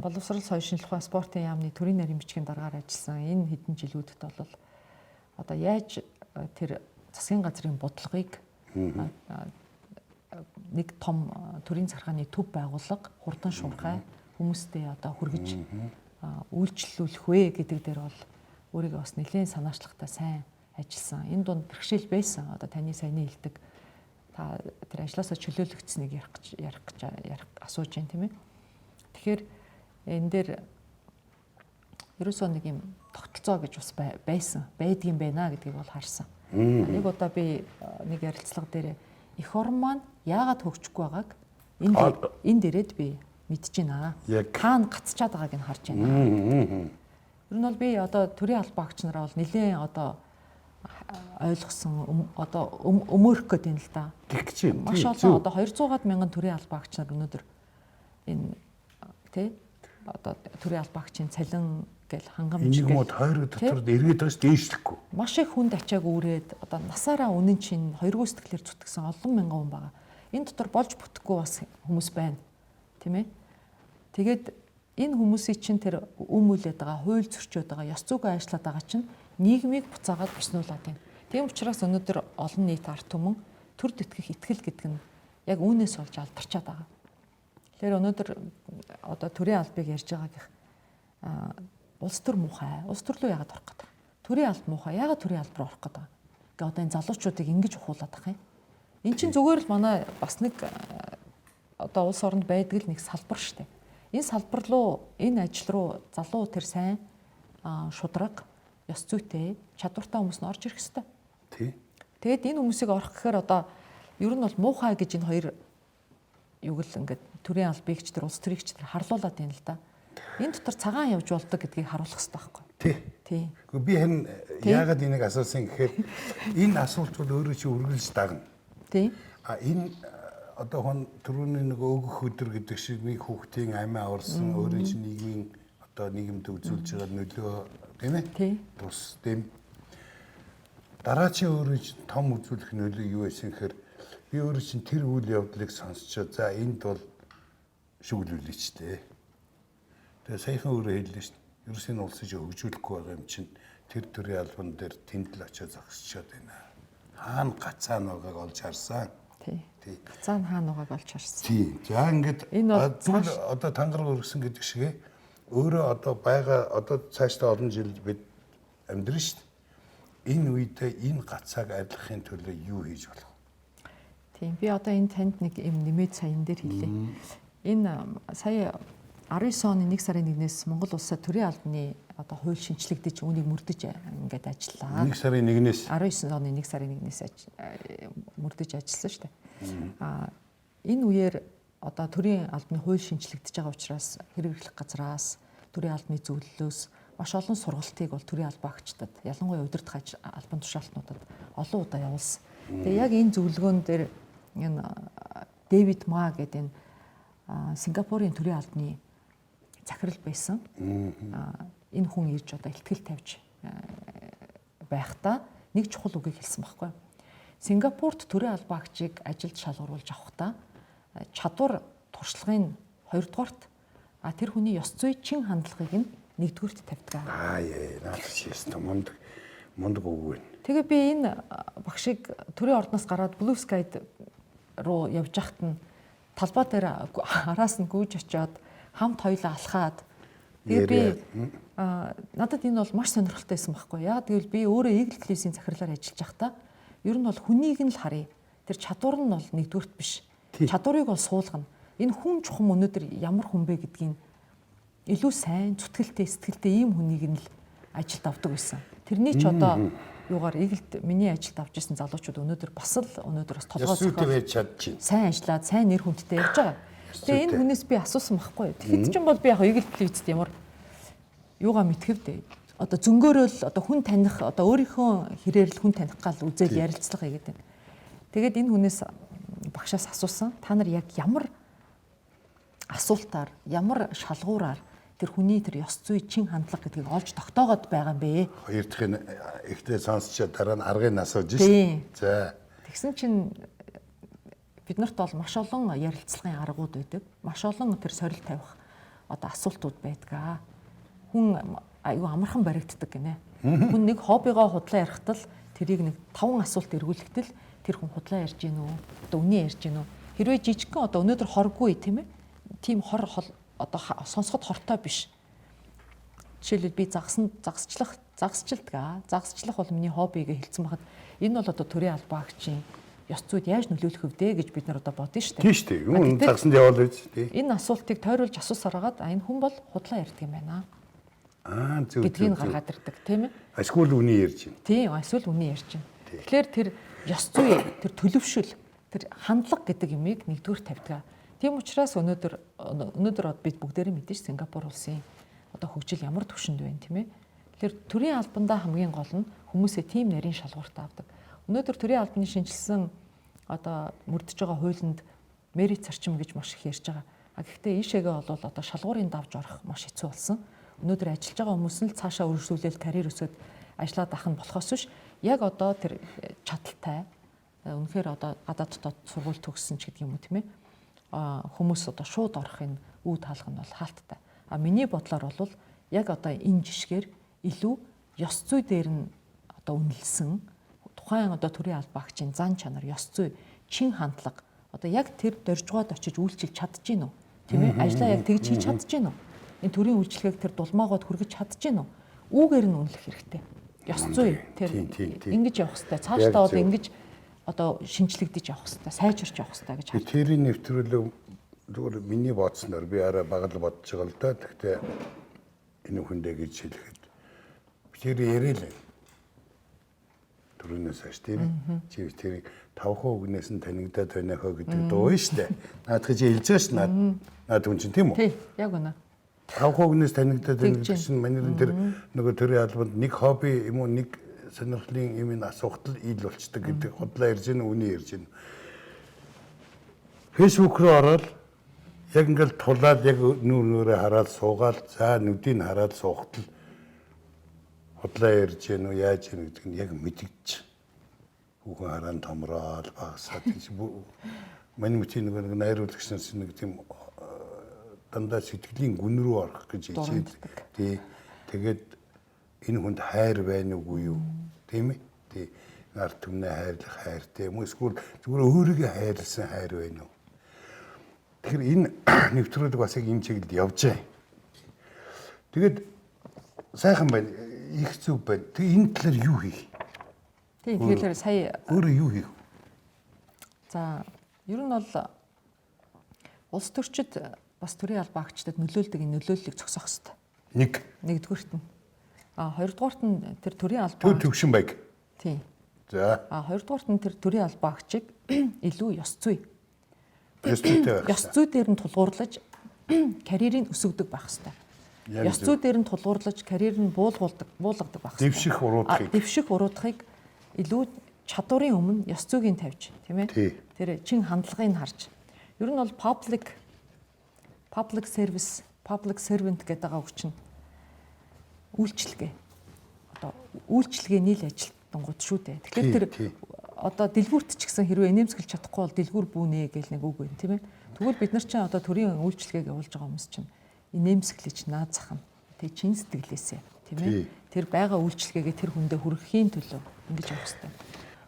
боловсрол соёлын шинжилгээ спортын яамны төрийн нарийн бичгийн дараагаар ажилласан энэ хэдэн жилүүдэд бол одоо яаж тэр засгийн газрын бодлогыг нэг том төрийн захиргааны төв байгууллага хурдан шуурхай хүмүүстэй одоо хүргэж үйлчлүүлэх вэ гэдэг дээр бол өөрийгөө бас нэлээд санаачлагтай сайн ажилласан. Энэ дунд бэрхшээл байсан. Одоо таны саяны хэлдэг та тэр ажлаасаа чөлөөлөгдсөнийг ярих гэж асууж байна тийм ээ. Тэгэхээр энэ дээр ерөөсөө нэг юм тогтолцоо гэж бас байдгийм байна гэдгийг бол харсан. Нэг удаа би нэг ярилцлага дээр эх орн маань яагаад хөгжихгүй байгааг энэ дээрээд би мэдэж байна. Хаана гацчаад байгааг нь харж байна. Ер нь бол би одоо төрийн албаа агч нараа бол нэлээд одоо ойлгосон одоо өмөөрөх гэдэг юм л да. Маш олон одоо 200-аад мянган төрийн албаа агч нар өнөөдөр энэ тий одоо төрийн албаа агчийн цалин гэл хангамж гэл энэ хоёр дотор эргээд байгаас дээшлэхгүй. Маш их хүнд ачааг үүрээд одоо насаараа үнэн чинь хоёргүй сэтгэлээр зүтгэсэн олон мянган хүн байгаа. Энэ дотор болж бүтэхгүй бас хүмүүс байна. Тийм ээ. Тэгээд энэ хүмүүсийн чинь тэр өмүүлээд байгаа, хууль зөрчөөд байгаа, ёс зүйн ажиллаад байгаа чинь нийгмийг буцаагаад боснуулаад байна. Тийм учраас өнөөдөр олон нийт ард түмэн төр тэтгэх итгэл гэдэг нь яг үүнээс болж алдарчаад байгаа. Тэгэхээр өнөөдөр одоо төрийн албыг ярьж байгаагийнх улс төр муухай, улс төр рүү яагаад орох гэдэг. Төрийн алба муухай, яагаад төрийн алба руу орох гэдэг. Ингээ одоо энэ залуучуудыг ингэж ухуулаад байгаа юм. Эн чинь зүгээр л манай бас нэг одоо улс оронд байдаг л нэг салбар шүү дээ. Энэ салбар руу, энэ ажил руу залуу тэр сайн шудраг, ёс зүйтэй, чадвартай хүмүүс нь орж ирэх ёстой. Тий. Тэгэд энэ хүмүүсийг орох гэхээр одоо ер нь бол муухай гэж энэ хоёр юг л ингээд төрийн албыг ч тэр улс төрийг ч тэр харлуулад байна л да. Энэ дотор цагаан явж болдог гэдгийг харуулах хэрэгтэй байхгүй. Тий. Гэхдээ би харин яагаад энийг асуусан гэхээр энэ асуулт бол өөрөө чи үргэлж дагна. Тий. Энэ одоо хон түрүүний нэг өөгөх өдөр гэдэг шиг нэг хүүхдийн амиа аварсан өөрөө чи нийгмийн одоо нийгэмд үзүүлж байгаа нөлөө тийм ээ? Тий. Тус тийм. Дараа чи өөрөө чи том үзүүлэх нөлөө юу байсан гэхээр би өөрөө чи тэр үйл явдлыг сонсчоо. За энд бол шүглүүлээч тээ. Тэгээ саяхан өөрөө хэллээ шүү дээ. Ерөөс энэ улсыг хөгжүүлэхгүй байгаа юм чинь тэр төрийн албан дээр тэнд л очиж зогсчоод байна. Хаана гацаан байгааг олж харсан. Тий. Гацаан хаан угааг олж харсан. Тий. За ингээд одоо тангараг өргөсөн гэдэг шигэ өөрөө одоо байгаа одоо цаашдаа олон жил бид амьдрын шүү дээ. Энэ үедээ энэ гацааг арилгахын төлөө юу хийж болох вэ? Тийм. Би одоо энэ танд нэг юм нэмээд сая энэ дээр хэлье. Энэ сая 19 оны 1 сарын 1-ээс Монгол улсад төрийн албаны одоо хууль шинчлэгдэж үүнийг мөрдөж ингээд ажиллаа. 1 сарын 1-ээс 19 оны 1 сарын 1-ээс мөрдөж ажилласан шүү дээ. Энэ үеэр одоо төрийн албаны хууль шинчлэгдэж байгаа учраас хэрэглэх газраас төрийн албаны зөвлөлөөс маш олон сургалтыг бол төрийн албаагчдад ялангуяа удирдах албан тушаалтнуудад олон удаа явуулсан. Тэгээ яг энэ зөвлөгөөн дээр энэ Дэвид Ма гэдэг энэ Сингапурын төрийн албаны захирал байсан. Энэ хүн ирж одоо ихтгэл тавьж байхдаа нэг чухал үгийг хэлсэн байхгүй. Сингапурт төрийн албаагчийг ажилд шалгаруулж авахдаа чадвар туршлагын 2-дугаарт тэр хүний ёс зүй чин хандлагыг нь 1-дүгээрт тавьдаг. Наад чийсэн мундаг үг байна. Тэгээ би энэ багшийг төрийн ордноос гараад Blue Sky руу явж байхад нь талбай дээр араас нь гүйж очиод хамт хоёлаа алхаад тэгээ би надад энэ бол маш сонирхолтой байсан байхгүй. Яг тэгвэл би өөрөө Eagle телевизийн захирлаар ажиллаж байхдаа ер нь бол хүнийг нь л харъя. Тэр чадвар нь бол 1-дүгээрт биш. Чадварыг бол суулгана. Энэ хүн чухам өнөөдөр ямар хүн бэ гэдгийг илүү сайн, зүтгэлтэй, сэтгэлтэй ийм хүнийг нь л ажилд авдаг байсан. Тэрний ч одоо юугаар Eagle-д миний ажилд авч ирсэн залуучууд өнөөдөр бас толгой зохиол сайн ажиллаад, сайн нэр хүндтэй явж байгаа. Тэгээ энэ хүнээс би асуусан байхгүй. Тэгэхэд ч юм бол би яг Eagle телевизэд ямар юугаа мэдхэвдээ. Одоо зөнгөөрөөл одоо хүн таних одоо өөрийнхөө хэрээр л хүн таних гал үзэл ярилцлага хийгээд байна. Тэгээд энэ хүнээс багшаас асуусан. Та нар яг ямар асуултаар, ямар шалгуураар тэр хүний тэр ёс зүй чин хандлага гэдгийг олж тогтоогоод байгаа юм бэ? Хоёр дахь нь ихтэй сонсчоо дараа нь аргыг асууж шээ. За. Тэгсэн чинь биднэрт бол маш олон ярилцлагын аргууд байдаг. Маш олон тэр сорил тавих одоо асуултууд байдаг. Хүн аюу амархан баригддаг гинэ. Хүн нэг хоббигоо худлаа ярихад л тэрийг нэг 5 асуулт эргүүлэхдээ тэр хүн худлаа ярьж гин үү? Одоо үнэ ярьж гин үү? Хэрвээ жижигхэн одоо өнөөдөр хоргүй тийм ээ. Тийм хор одоо сонсоход хортой биш. Жишээлбэл би загасчлах бол миний хобби гэж хэлсэн байхад энэ бол одоо төрийн албаагчийн ёс зүйд яаж нөлөөлөх вэ гэж бид нар одоо бодно шүү дээ. Тийм шүү дээ. Юу загсанд явуул гэж тийм. Энэ асуултыг тойруулж асуусаар хагаад энэ хүн бол худлаа ярьдаг юм байна. Зөв. Гэдгийг гаргаад ирдэг тийм ээ. Эсвэл үний ярьж байна. Тийм, эсвэл үний ярьж байна. Тэгэхээр тэр ёс зүй, тэр төлөвшөл, тэр хандлага гэдэг юмыг 1-дүгээр тавьдаг. Тийм учраас өнөөдөр бид бүгдээрээ мэдэн ш Сингапур улсын одоо хөгжил ямар түвшинд байна тийм ээ. Тэгэхээр төрийн албандаа хамгийн гол нь хүмүүсээ тийм нарийн шалгууртаа авдаг. Өнөөдөр төрийн албаны шинжилсэн одоо мөрдөж байгаа хуулинд мерит зарчим гэж маш их ярьж байгаа. Гэхдээ ийшээгээ бол одоо шалгуурын давж орох маш хэцүү болсон. Өнөөдөр ажиллаж байгаа хүмүүс нь л цаашаа өргөжлүүлэл карьер өсөд ажиллаад ах нь болохоос биш яг одоо тэр чадaltaй үнэхээр одоо гадаад дотоод сургууль төгссөн ч гэдэг юм уу тийм ээ. Хүмүүс одоо шууд орохын үе таалга нь бол хаалттай. Миний бодлоор бол яг одоо энэ жишгээр илүү ёс зүй дээр нь одоо үнэлсэн тухайн одоо төрийн албаагчийн зан чанар, ёс зүй, чин хандлага одоо яг тэр дөржгоод очиж үйлчилж чадж гин үү? Тийм ээ? Ажлаа яг тэгж хийж чадж гин үү? Энэ төрийн үйлчлэгийг тэр дулмаагууд хүргэж чадж гин үү? Үүгээр нь үнэлэх хэрэгтэй. Ёс зүй тэр ингэж явах хэрэгтэй. Цаашдаа бол ингэж одоо шинжлэгдэж явах хэрэгтэй, сайжирч явах хэрэгтэй гэж харж байна. Тэрийн нэвтрүүлэг зүгээр миний бодсноор би арай бага л бодож байгаа л да. Гэхдээ энэ хүндээ гэж хэлэхэд тэр ярил түрүүнээс хаш тийм чи тэрийг 5% үгнээс нь танигдаад байна хөө гэдэг дуу шүү дээ. Наадах чи хэлж байгаа ш наад хүн чинь тийм үү? Тий, яг үнэ. 5% үгнээс танигдаад байна гэдэг чинь манайд тэр нөгөө төрийн албанд нэг хобби юм уу нэг сонирхлын юм ин асуухтал ил болчдөг гэдэг худлаа ярьж гин үний ярьж гин. Facebook руу ороод яг ингээл тулаад яг нүүрээ хараад суугаад за нүдийг хараад суухтал худлаа ярьж гин үү яаж гин гэдэг нь яг мэдэгдэж. Хүүхэн хараан томроод багасаад маний мөчийн нэг найруулагчнаас нэг тийм дандаа сэтгэлийн гүн рүү орох гэж хичээд тэгээд энэ хүнд хайр байна уугүй юу тийм ээ тий ард түмнээ хайрлах хайртай юм уу? Эсвэл зүгээр өөрийгөө хайрлсан хайр байна уу? Тэгэхээр энэ нэвтрүүлэг бас яг энэ чиглэлд явж байгаа. Тэгээд сайхан байна. Их зүг байна. Тэг энэ талаар юу хийх? Тийм тэгэхээр сая өөрөө юу хийх? за ер нь бол улс төрчид бас төрийн албаагчдад нөлөөлдөг энэ нөлөөллийг зогсоох хэрэгтэй. Нэгдүгüүрт нь. Хоёрдугаарт нь тэр төрийн албаа төвшин байг. Тийм. За. Хоёрдугаарт нь тэр төрийн албаагчийг илүү ёс зүй. Ёс зүйтэй байх. Ёс зүй дээр нь тулгуурлаж карьерийг өсгөдөг байх хэрэгтэй. Ёс зүй дээр нь тулгуурлаж карьер нь буулгадаг байх хэрэгтэй. Дэвших уруудахыг илүү чадварын өмнө ёс зүйг тавьж, тийм ээ? Тэр чин хандлагыг харж. Ер нь бол public service, public servant гэдэг байгаа үг чинь үйлчлэгээ. Одоо үйлчлэгээний л ажилтнууд шүү дээ. Тэгэхээр тэр одоо дэлгүүрт ч гэсэн хэрвээ нэмсгэлж чадахгүй бол дэлгүүр бүүнэ гэл нэг үг байна, тийм ээ? Тэгвэл бид нар чинь одоо төрийн үйлчлэгээг явуулж байгаа хүмүүс чинь нэмсгэлж наад зах нь тэг чин сэтгэлээсээ, тийм ээ? Тэр байгаа үйлчлэгээгээ тэр хүндээ хүргэхийн төлөө ингэж явах хэрэгтэй.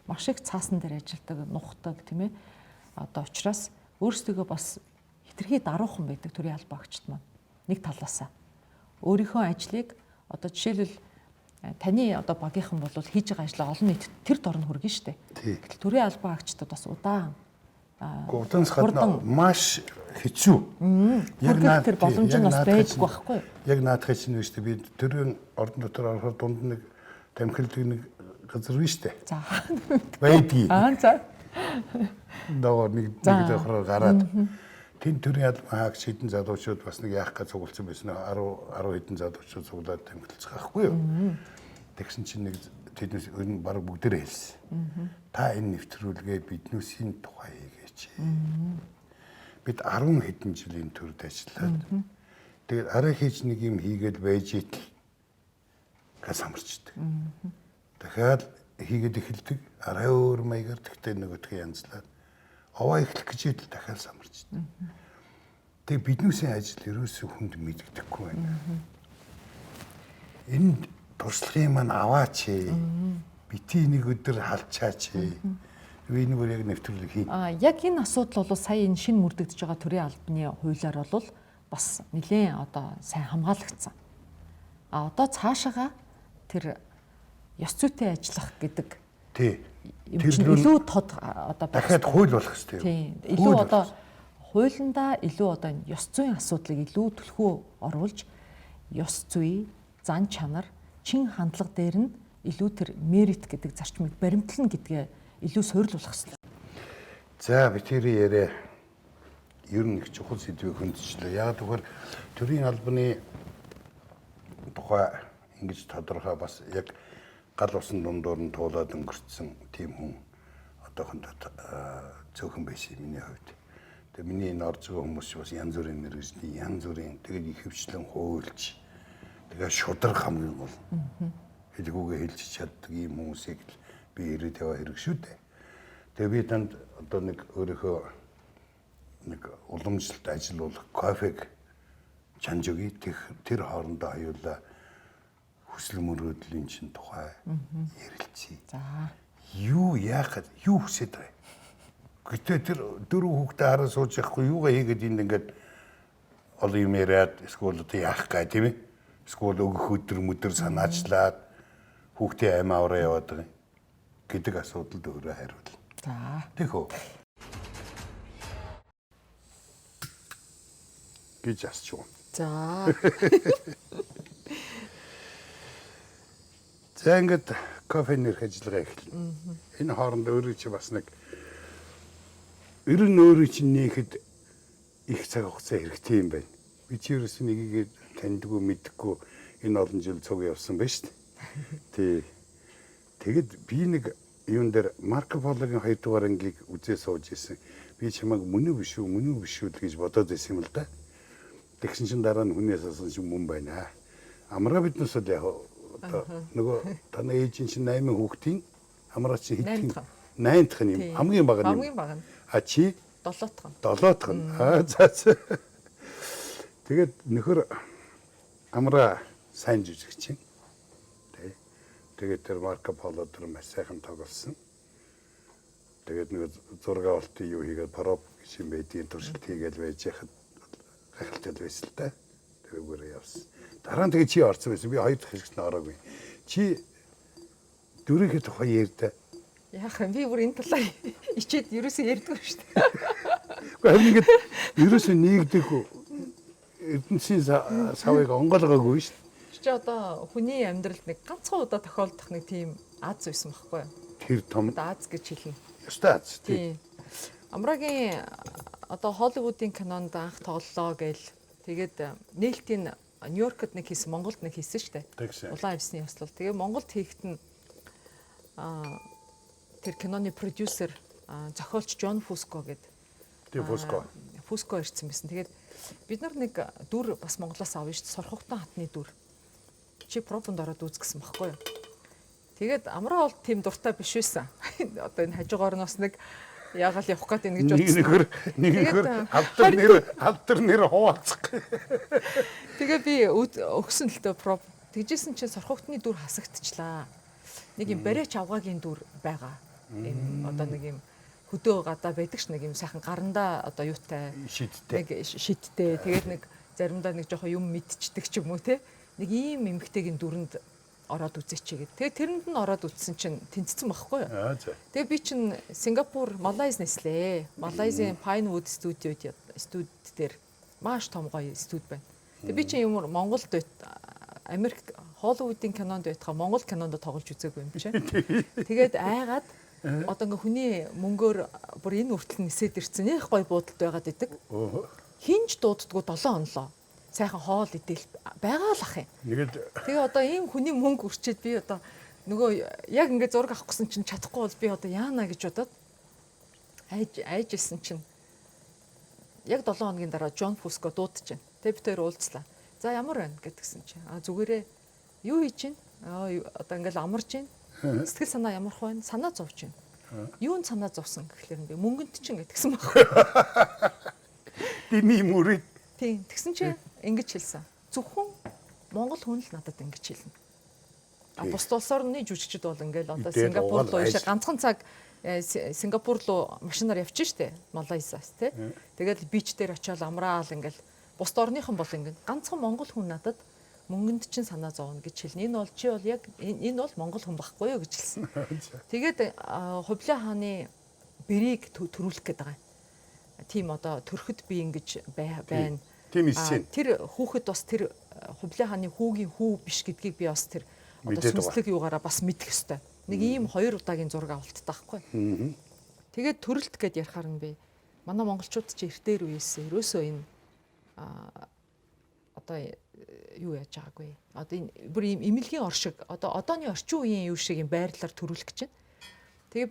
Маш их цаасан дээр ажилдаг, нухдаг, тийм ээ? Одоо учраас өөрсдөө бас хитрхи даруухан байдаг төрийн албаагчд маань. Нэг талаасаа өөрийнхөө ажлыг одоо жишээлбэл таны одоо багийнхан бол хийж байгаа ажлаа олон нийтэд тэр дор нь хүргэн штэ. Гэтэл төрийн албаагчдад бас удаан гадна маш хэцүү. Яг наад тэр боломж нь бас байдаггүй байхгүй юу? Яг наадах чинь шүү дээ. Би төрийн ордон дотор ороход дунд нэг тамхилдаг нэг газар биш штэ. За. Байдгийг. За. Доор нэг давхраар гараад тэн төрийн албаагч хэдэн залуучууд бас нэг яах гэж цугулсан байсан 10 хэдэн залуучууд цуглаад тамхилцах байхгүй юу. Тэгсэн чинь нэг тэднээс өн баг бүгдээрээ хэлсэн. Та энэ нэвтрүүлгээ биднүүсийн тухай хийгээч. Бид 10 хэдэн жилийн төрөд ажиллаад тэгээд арай хийж нэг юм хийгээд байж итл гэж самарчдаг. Дахиад хийгээд эхэлдэг арай өөр маягаар тэгтээ нөгөөдгөө янзлаад овоо эхлэх гэж идэл дахиад самарчдаг. Тэгээ биднүүсийн ажил ерөөсөө хүнд мэддэггүй байна. Энд туршлагын маань аваач. Бити нэг өдөр халчаач. Энэ бүр яг нэвтрүүлэг хийн. Яг энэ асуудал бол сая энэ шинэ мөрдөгдөж байгаа төрийн албаны хуулиар бол бас нэлээд одоо сайн хамгаалагдсан. Одоо цаашаага тэр ёс зүйтэй ажиллах гэдэг илүү тод одоо дахиад хууль болох хэрэгтэй. Тийм. Илүү одоо хуулиндаа илүү одоо ёс зүйн асуудлыг илүү төлхөө оруулж ёс зүй, зан чанар, чин хандлага дээр нь илүү тэр мерит гэдэг зарчмыг баримтлана гэдгээ илүү суйрлуулах хэрэгтэй. За би тэр яриа ер нь их чухал сэдвийг хөндөжлөө. Яг тэгэхээр төрийн албаны тухай ингэж тодорхой бас яг гал усан дундуур нь туулаад өнгөрцсөн тийм хүн одоохондоо цөөхөн байсан миний хувьд. Тэгээ миний энэ орж байгаа хүмүүс бас янз бүрийн мэргэжлийн янз бүрийн тэгээд их хвчлэн хуульч тэгээ шудраг хамгийн гол хэлгүүгээ хэлж чаддаг юм хүмүүсийг би ирээд яваа хэрэг шүү дээ. Тэгээ би танд одоо нэг өөрийнхөө нэг уламжлалт ажиллуулах кофег чанж өгье. Тэр хоорондоо аюулаа хүсэл мөрөөдлийн чинь тухай ярилцъя. За. Юу яахад юу хүсэж байгаа юм? Гэтэ тэр дөрөв хүүхдээ хараа сууж явахгүй юугаа хийгээд энд ингээд олон юм яриад эсвэл одоо яах гээ тийм ээ? Эсвэл өгөх өдөр санаачлаад хүүхдээ амиа аваа яваад байгаа гэдэг асуудалд өөрөө хариулна. За. Тэхүү. Гэж асч юм. За. За ингээд кофе нэрх ажиллагаа эхэлнэ. Энэ хооронд өөрөө чи бас нэг ер нь өөрөө чи нээхэд их цаг хугацаа хэрэгтэй юм байна. Би чи ерөөс нэгийг таньдгүй мэдгүй энэ олон жил цуг явсан байна шүү дээ. Тэгэд би нэг юун дээр Марко Пологийн 2 дугаар ангийг үзээ сууж исэн. Би чамайг мөн үү биш үү л гэж бодоод байсан юм л да. Тэгсэн чинь дараа нь хүнээс асуусан чинь мөн байна. Амраа биднээс л яг нөгөө таны ээжийн чинь 8 хүүхдийн амраа чи хэдэн 8 дахь юм хамгийн бага юм. Хамгийн бага нь. А чи 7 дахь. 7 дахь нь. За. Тэгээд нөхөр амраа сайн жүжигчин. Тэ. Тэгээд тэр Марко Поло тэр маш сайхан тоглосон. Тэгээд нэг зураг авалтын юу хийгээд пароп гэж юм байдгийн туршилт хийгээл байж яхад гахалтай байсан л та. Тэрүүгээр явсан. Дараа нь тэгээд чи орсон байсан. Би хоёр дахь хэсэгт нь ороогүй. Чи дөрөвхөд тухай ярьдаа. Яах юм би бүр энэ талаар ичээд ерөөсөө ярьдгүй шүү дээ. Гэхдээ харин ингээд ерөөсөө нэгдэх эрдэнэсийн савыг онгоолгоогүй шүү дээ. Чи одоо хүний амьдралд нэг ганцхан удаа тохиолдох нэг тийм аз байсан байхгүй юу? Тэр том Одоо аз гэж хэлнэ. ёстой аз Тийм. тийм. Амрагийн одоо Холливуудын кинонд анх тоглолоо гээл тэгээд нээлтийн Нью-Йоркд нэг хийсэн, Монголд нэг хийсэн шүү дээ. Тэгсэн. Улаан эвсний ёслол. Тэгээ Монголд хийхэд нь тэр киноны продюсер зохиолч Джон Фуско гэдэг. Тийм Фуско. Фуско ирсэн байсан. Тэгээд бид нар нэг дүр бас Монголоос авна шүү дээ. Сорхогтон хатны дүр. Чи пропонд ороод үз гэсэн багхгүй юу? Тэгээд амраа бол тийм дуртай биш байсан. Одоо энэ хажуугаар нь бас нэг яагаал явах гээд ингэж бодсон. Нэг алдар нэр хуваалцах. Тэгээ би өгсөн л дөө проп. Тэгжсэн чинь сорхогтны дүр хасагдчихлаа. Нэг юм бариач авгагийн дүр байгаа. Ийм одоо нэг юм хөдөө гадаа байдаг ш нэг юм сайхан гарандаа одоо юутай шидтэй. Нэг шидтэй. Тэгээд нэг заримдаа нэг жоохон юм мэдчихдэг ч юм уу те. Нэг ийм эмгтэйгийн дүрэнд ороод үзээч гээд. Тэгээ тэрэнд нь ороод үзсэн чинь тэнцсэн байхгүй юу? Тэгээ би чинь Сингапур, Малайз нэслээ. Малайзын Pinewood студид дээр маш том гоё студи байна. Тэгээ би чинь юм Монголд Америк Холливуудын кинонд байтгаа Монгол кинонд тоглож үзээгүй юм чи. Тэгээд айгаад одоо ингээ хүний мөнгөөр бүр энэ үртэл нисээд ирсэн их гоё буудалд байгаад идэг. Хинж дууддаггүй 7 хонлоо. Сайхан хоол идээл байгаа л ах юм. Тэгээ одоо ийм хүний мөнгө үрчээд би одоо нөгөө яг ингээ зураг авах гэсэн чинь чадахгүй бол би одоо яана гэж бодоод айжсэн чинь яг 7 хоногийн дараа Джон Фуско дуудаж байна. Тэгээ бид хоёр уулзлаа. За ямар байна гэдгсэн чинь зүгээрээ юу хийж байна? Одоо ингээл амарч байна. Сэтгэл санаа ямарх байна? Санаа зовж байна. Юунд санаа зовсон гэхлээр би мөнгөнд чинь гэтгсэн байна. Дими мөрөд. Тийм. Тэгсэн чинь ингэж хэлсэн. Зөвхөн Монгол хүн л надад ингэж хэлнэ. Бус улс орны жүжигчд бол ингээл одоо Сингапур руу ишээ ганцхан цаг Сингапур руу машинаар явчих штэ. Малайзаас тий. Тэгээд бич дээр очиод амраал ингээл бус орныхан бол ингээд ганцхан монгол хүн надад мөнгөнд чинь санаа зовно гэж хэлнэ. Энэ бол чи бол яг энэ бол монгол хүн байхгүй юу гэж хэлсэн. Тэгээд Хувлаа хааны бэрийг төрүүлэх гээд байгаа. Тийм одоо төрөхөд би ингэж байна. Тийм эссэн. Тэр хүүхэд бас тэр Хувлаа хааны хүүгийн хүү биш гэдгийг би бас тэр одоо сүнслэг юугаараа бас мэдэх ёстой. Нэг ийм 2 удаагийн зураг авалттай байхгүй. Тэгээд төрөлт гэд ярихаар нь би манай монголчууд чи эртээр үеэс ерөөсөө энэ одоо юу яаж байгаагүй. Одоо энэ бүр ийм эмнэлгийн оршиг одоо одооны орчин үеийн юу шиг юм байрлалаар төрүүлэх гэж байна. Тэгээ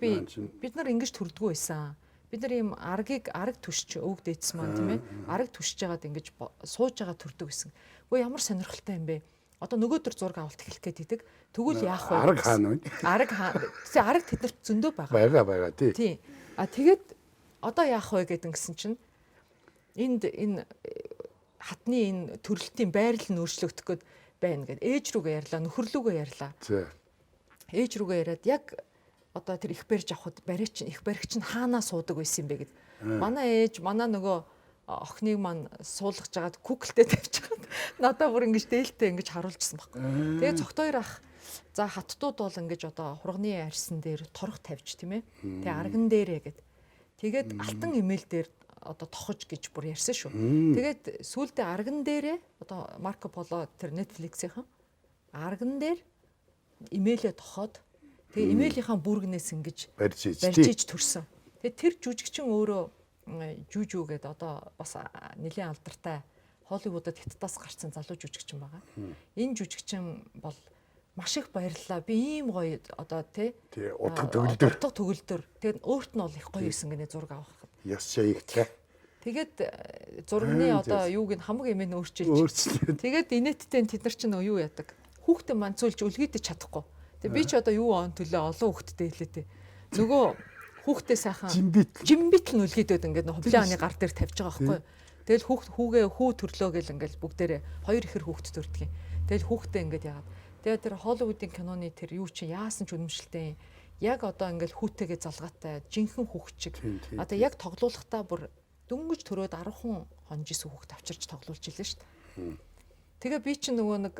бид нар ингэж төрдгөө байсан. Бид нар ийм араг түшч өвг дээдс маань тийм ээ. Араг түшж жагаад ингэж сууж байгаа төрдөг гэсэн. Гөө ямар сонирхолтой юм бэ? Одоо нөгөөдөр зураг авалт эхлэх гээд идэг. Тэгвэл яах вэ? Араг хаана вэ? Араг араг тэднэрт зөндөө байгаа. Байгаа тий. Тий. Тэгээд одоо яах вэ гэдэг ингэсэн чинь энэ хатны энэ төрөлтийн байрлал нь өөрчлөгдөх гээд байна гэд ээж рүүгээ ярьлаа, нөхөр рүүгээ ярьлаа. Ээж рүүгээ яриад яг одоо тэр их барьж авахд их баригч нь хаанаа суудаг байсан юм бэ гэд. Манай ээж, манай нөгөө охиныг маань суулгаж жагаад Google-тэй тавьчихад надаа бүр ингэж дээлтэй ингэж харуулжсэн байхгүй. Тэгээ цогтойр ах за хаттууд бол ингэж одоо хурганы арьсан дээр торох тавьж тийм ээ. Тэгээ арган дээрээ гэд. Тэгээд алтан эмэйл дээр одоо тохож гэж бүр ярьсан шүү. Тэгээд сүүлдээ арган дээрээ одоо Марко Поло тэр Netflix-ийн арган дээр эмээлээ тохоод тэгээ эмээлийнхаа бүргнээс ингэж барьж иж төрсөн. Тэгээ тэр жүжигчин өөрөө Жужу гэдэг одоо бас нэлийн алдартай Холливуудад хятадаас гарсан залуу жүжигчин байгаа. Энэ жүжигчин бол маш их баярлалаа. Би ийм гоё одоо тий утга төгөлдөр. Тэгээд өөрт нь бол их гоё байсан гэнэ зураг авахад. Яс шаягтлаа. Тэгээд зурганы одоо юуг нь хамаг эмээ нь өөрчилж. Тэгээд инээдтэй тэд нар чинь юу яадаг? Хүүхдээ маань цөлж үлгийдэж чадахгүй. Тэгээд би ч одоо юу он төлөө олон хүүхдтэй хэлээ тий. Нөгөө хүүхдээ сайхан жимбитл нүлгийдэд ингээд хувлааны гар дээр тавьж байгаа байхгүй. Тэгэл хүүгээ хүү төрлөө гэл ингээд бүгдээрээ 2 ихэр хүүхд төрдөг юм. Тэгэл хүүхдээ ингээд яагаад. Тэгээ тэр Холливуудын киноны тэр юу чи яасан ч үнэмшилтэй яг одоо ингээл хүүтэйгээ залгаатай жинхэнэ хүүхчиг одоо яг тоглоулахдаа бүр дөнгөж төрөөд 10 хүн хонжисэн хүүхд авчирч тоглуулж илээ шүү дээ. Тэгээ би чи нөгөө нэг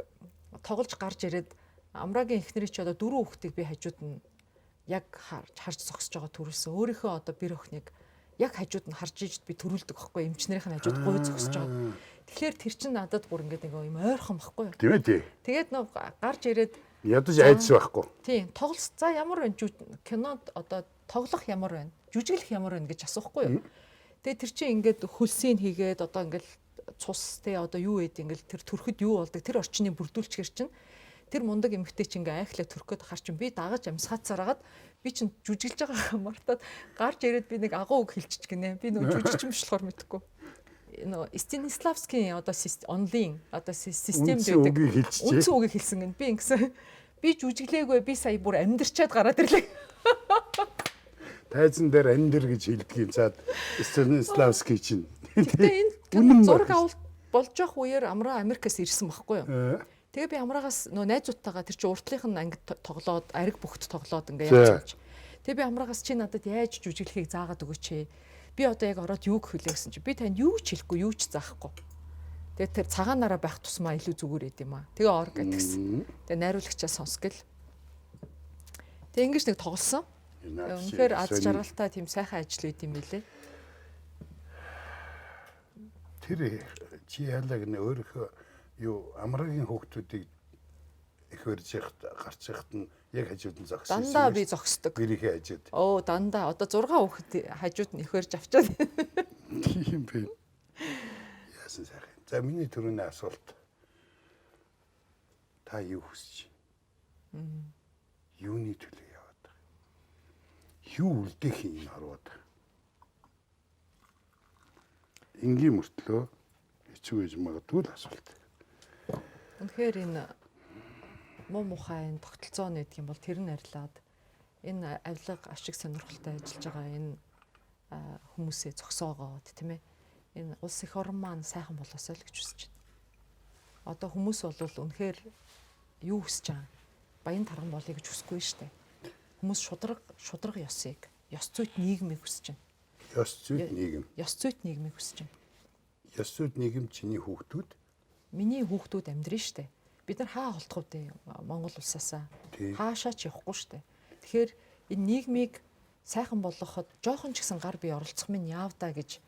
тоглож гарч ирээд Амрагийн эхнэрийг чи одоо 4 хүүхдийг би хажууд нь яг харж зогсож байгаа төрүүлсэн. Өөрийнхөө одоо бэр охиныг яг хажууд нь харж иж би төрүүлдэг байхгүй эмчнэрийнх нь хажууд гуй зогсож байгаа. Тэгэхээр тэр чин надад бүр ингээд нэг юм ойрхон байхгүй юу? Тийм ээ тий. Тэгээд нөө гарч ирээд ядаж айдас байхгүй. Тийм тоглос за ямар вэ кинод одоо тоглох ямар вэ? Жүжиглэх ямар вэ гэж асуухгүй юу? Тэгээд тэр чин ингээд хөлсийг хийгээд одоо ингээд цус те одоо юуээд ингээд тэр төрөхөд юу болдог тэр орчныг бүрдүүлчихэр чин тэр мундаг эмэгтэй чи ингээ айхлаа төрөхөд хар чин би дагаж амсгаацаараад би чин жүжиглж байгаа мартаад гарч ирээд би нэг агуу үг хэлчих гинэ. Би нөгөө жүжигч юм болохоор мэдэхгүй. Нөгөө Станиславскийн одоо онлайн одоо систем байдаг. Үндсэн үгийг хэлсэн гин. Би ингэсэн би жүжиглээгүй би сая бүр амьдэрчээд гараад ирлээ. Тайзан дээр амьдэр гэж хэлдэг юм цаад Станиславский чинь. Тэгээ энэ зураг авалт болж явах үеэр Амра Америкаас ирсэн байхгүй юу? Тэгээ би Амраагаас нөө найзуудтайгаа тэр чинь уртлынх нь ангид тоглоод ариг бөхт тоглоод ингээ явж. Тэгээ би Амраагаас чи надад яаж жүжиглэхийг заагаад өгөөч. Би одоо яг ороод юу гэх вүлээ гэсэн чи би танд юу ч хэлэхгүй юу ч заахгүй. Тэгээ тэр цагаанаараа байх тусмаа илүү зүгээр эд юм аа. Тэгээ ор гэтгсэн. Тэгээ найруулагчаа сонсгөл. Тэгээ ингэж нэг тоглосон. Үнэхээр аз жаргалтай тийм сайхан ажил үйд юм билээ. Тэр чи яалаг нэ өөрөө юу Амрагийн хүүхдүүдийг их өрж гарч яхад нь яг хажууд нь зогссон. Дандаа би зогсдог. Гэрийнхээ хажууд. Оо дандаа одоо 6 хүүхэд хажууд нь их өрж авчаад. Тийм бэ. Яасан сайхан. За миний түрүүний асуулт. Та юу хүсэж байна? Юуны төлөө яваад байгаа? Юу үлдээх юм харууд? Энгийн мөртлөө хэцүү гэж магадгүй л асуулт. Үнэхээр энэ муу мухай энэ тогтолцоо нэгдэг юм бол тэр нь арилаад энэ авилга ашиг сонирхолтой ажиллаж байгаа энэ хүмүүсээ зогсоогоод тийм ээ энэ улс их орн маань сайхан болоосой л гэж хүсэж байна. Одоо хүмүүс бол үнэхээр юу хүсэж байгаа? Баян тарган болъё гэж хүсэхгүй шүү дээ. Хүмүүс шудраг ёсыг, ёс зүйт нийгмийг хүсэж байна. Ёс зүйт нийгэм. Ёс зүйт нийгмийг хүсэж байна. Ёс зүйт нийгэм чиний хүүхдүүд миний хүүхдүүд амьдрын штэ. Бид нар хаа холдох вэ Монгол улсаасаа? Хаашаа ч явахгүй штэ. Тэгэхээр энэ нийгмийг сайхан болгоход жоохон ч гэсэн гар бие оролцох минь яавдаа гэж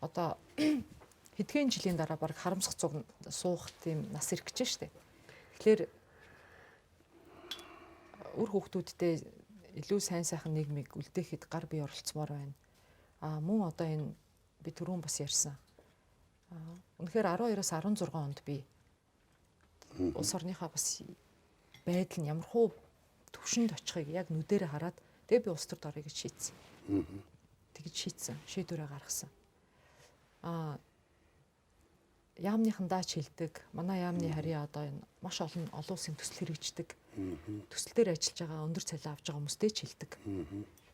одоо хэдхэн жилийн дараа баг харамсах цуг суух тийм нас ирэх гэж штэ. Тэгэхээр үр хүүхдүүдтэй илүү сайн сайхан нийгмийг үлдээхэд гар бие оролцмоор байна. Мөн одоо энэ би түрүүн бас ярьсан. Үнэхээр 12-аас 16 онд би улс орныхаа бас байдал нь ямар хуу төвшөнд очихыг яг нүдэрээ хараад тэгээ би улс төрд орё гэж шийдсэн. Тэгж шийдсэн, шийдвэрээ гаргасан. Яамныхан даач хилдэг. Манай яамны харьяа одоо энэ маш олон улсын төсөл хэрэгждэг. Төсөл дээр ажиллаж байгаа өндөр цалин авч байгаа хүмүүстэй ч хилдэг.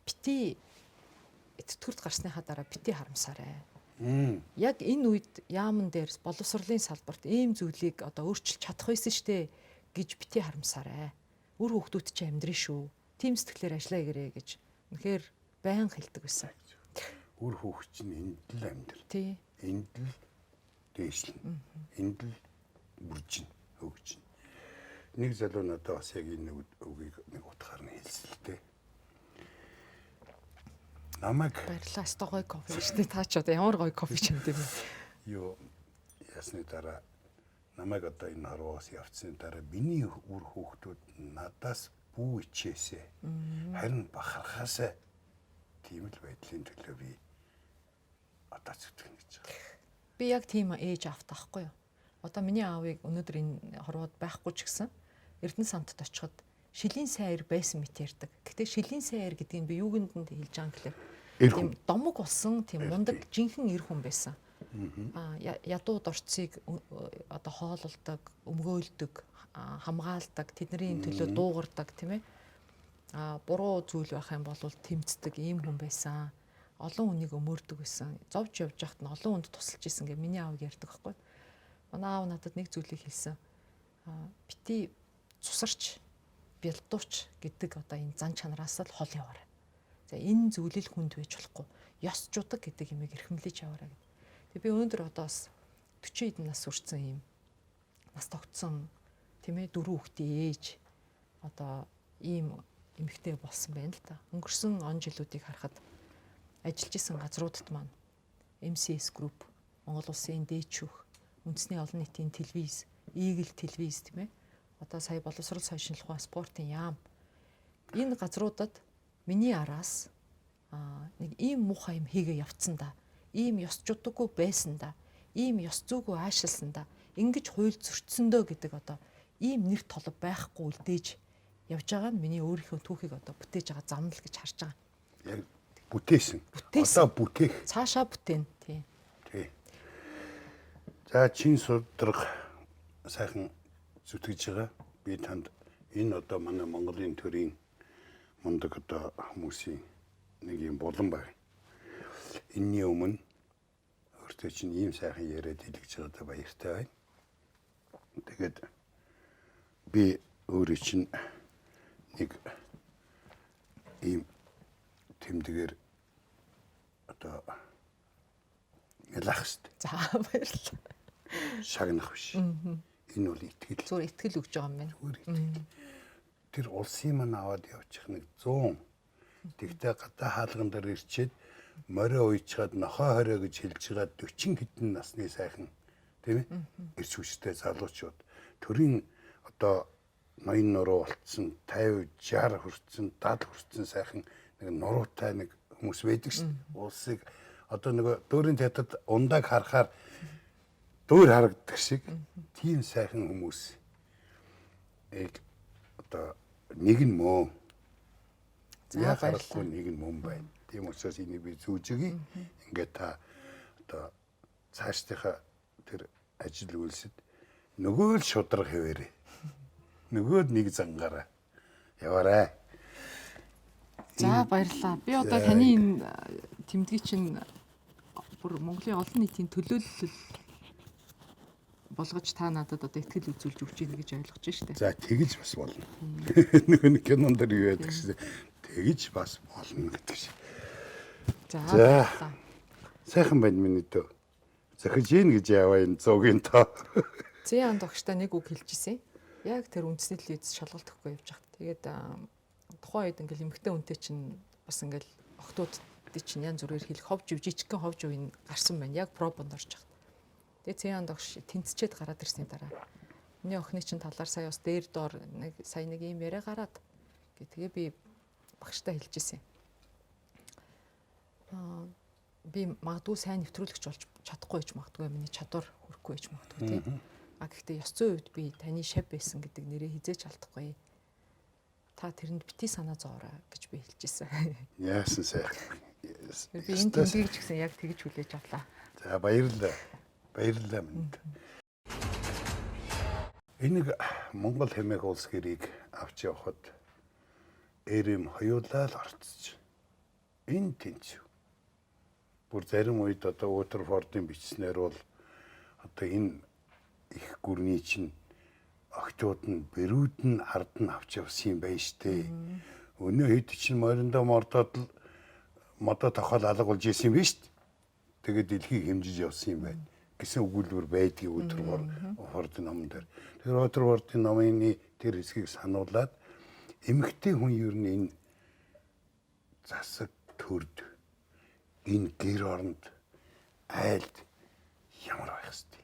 Бити тэтгэврт гарсныхаа дараа бити харамсаарай. Яг энэ үед яамн дээр боловсролын салбарт ийм зүйлийг одоо өөрчилж чадах байсан штэ гэж бити харамсаарай. Үр хүүхдүүд чи амьдрын шүү. Тим сэтгэлээр ажиллая гэрээ гэж үнэхээр байн хэлдэг байсан. Үр хүүхд чинь энд л амьдрал. Тий. Энд л дээшлэн. Энд л үржин, хөгжин. Нэг залуу надад бас яг энэ үгийг нэг утгаар нь хэлсэн л дээ. Намайг баярлалаа. Стогой кофе штэ таа ч одоо ямар гоё кофе ч юм бэ? Юу ясны дараа намайг одоо энэ харуугаас явцсны дараа миний үр хүүхдүүд надаас бүү ичээсэ. Харин бахархаасаа тийм л байдлын төлөө би одоо зүтгэн гэж байгаа. Би яг тийм ээж авт таахгүй юу? Одоо миний аавыг өнөөдөр энэ хорвоод байхгүй ч гэсэн Эрдэнэ самтад очиход шилийн сайр байсан мэт ярьдаг. Гэтэ шилийн сайр гэдгийг би юугэнд нь хэлж байгаа юм гэхээр тийм домог болсон тийм мундаг жинхэнэ эр хүн байсан. Ядууд орцыг одоо хоололдог, өмгөөлдөг, хамгаалдаг, тэдний төлөө дуугардаг тийм ээ. Буруу зүйл байх юм бол тэмцдэг ийм хүн байсан. Олон хүнийг өмөрдөг байсан. Зовж явж байхад нь олон хүнд тусалж исэн гэ миний аав ярьдаг байхгүй. Манай аав надад нэг зүйлийг хэлсэн. Бити цусарч, бэлдууч гэдэг одоо энэ зан чанараас л хол яваарай. За энэ зүйлэл хүнд байж болохгүй. Ёс жудаг гэдэг юмыг эрхэмлэж яваарай гэдэг. Тэгээ би өнөөдөр одоо бас 40 эдэн нас хүрсэн юм. Нас тогтсон тийм ээ 4 хүүхдийн ээж одоо ийм эмэгтэй болсон байна л да. Өнгөрсөн он жилүүдийг харахад ажиллаж исэн газруудад маань MCS Group, Монгол Улсын дээд шүүх, үндэсний олон нийтийн телевиз, Eagle телевиз тийм ээ. Одоо сая боловсрол соёлын шинжилгээ ухаан спортын яам. Энэ газруудад миний араас нэг ийм муухай юм хийгээ явцсан да. Ийм ёс жудаггүй байсан да. Ийм ёс зүйгүй аашилсан да. Ингиж хууль зөрчсөндөө гэдэг одоо ийм нэр толб байхгүй үлдээж явж байгаа нь миний өөрийнхөө түүхийг одоо бүтээж байгаа зам л гэж харж байгаа. Яг бүтээсэн. Одоо бүтээх. Цаашаа бүтээн. Тийм. Тий. За чин судраг сайхан зүтгэж байгаа. Би танд энэ одоо манай Монголын төрийн мундаг одоо хүмүүсийн нэг юм болон байна. Энэний өмнө өөртөө чинь ийм сайхан яриад хэлж байгаадаа баяртай байна. Тэгээд би өөрөө чинь нэг ийм тэмдэгээр одоо ялах хэвээр. За баярлалаа. Шагнах биш. Энэ бол итгэл. Зүгээр итгэл өгж байгаа юм байна. Тэр улсын маань аваад явчих нэг 100. Тэгтээ гадаа хаалган дээр ирчээд морио уйчаад нохоо хорой гэж хэлж байгаа 40 хэдэн насны сайхан тийм ээ ирч хүчтэй залуучууд төрийн одоо ноён нуруу болцсон 50 60 хүрсэн 70 хүрсэн сайхан нэг нуруутай нэг хүмүүс байдаг шүү дээ. Улсыг одоо нэг дөрийн театрт ундааг харахаар дөр харагддаг шиг тийм сайхан хүмүүс одоо нэг нь мөн яа харахгүй нэг нь мөн байна. Тийм учраас энийг би зүүжигий. Ингээд та одоо цаашдынхаа тэр ажил үйлсэд нөгөө л шудраг хэвээрээ. Нөгөөд нэг зангаараа яваарай. За баярлалаа. Би одоо таны энэ тэмдгийг чинь бүр Монголын олон нийтийн төлөөлөл болгож та надад одоо ихтгэл үзүүлж өгч ийн гэж ойлгож байна шүү дээ. За тэгж бас болно. Нөгөө нэг кинон дэр юу яадаг шээ. Тэгж бас болно гэдэг шиг. За. Сайхан байна миний дөө. Захиж ийн гэж яваа энэ зуугийн тоо. Зэн тогштой нэг үг хэлж ирсэн. Яг тэр үндэсний телевиз шалгалт өгөхгүй явж хат. Тэгээд тухайн үед ингээл эмэгтэй үнтэй чинь бас ингээл охтуудын чинь янз бүрээр хэлэх ховж жижигхэн ховж үе гарсан байна. Яг пробонд орж хат. Тэгээд зэн тогш тэнцчээд гараад ирсний дараа. Миний охины чинь талаар сая бас дээр доор нэг сая нэг юм яриа гараад. Тэгээ би багштай хэлж ирсэн. Би магадгүй сайн нэвтрүүлэгч болж чадахгүй байж магадгүй миний чадвар хүрэхгүй байж магадгүй тийм. Гэхдээ ёс зүйн үед би таны шав байсан гэдэг нэрээ хизээч алдахгүй. Та тэрэнд бити санаа зовоорой гэж би хэлчихсэн. Яасан сайхан. Би энэ тэмдэглэж гисэн яг тэгж хүлээж авлаа. За баярлалаа. Баярлалаа минь. Энийг Монгол хэмээх улс гэрийг авч явахад эрэм хоёулаа л орцож. Энэ тэнцв. Бүр зарим үед одоо Уотерфордын бичснээр бол одоо энэ их гүрний чинь огтуд нь бэрүүд нь ард нь авч явсан юм байна штэ. Өнөө хэд чинь мориндоо мордоод л модо тохол алга болж исэн юм байна штэ. Тэгээд дэлхийг хэмжиж явсан юм байна гэсэн өгүүлбэр байдгийг Уотерфордын номон дээр. Тэр Уотерфордын номын тэр хэсгийг сануулад эмэгтэй хүн ер нь энэ засаг төрд энэ гэр оронд айлд ямар байх вэ?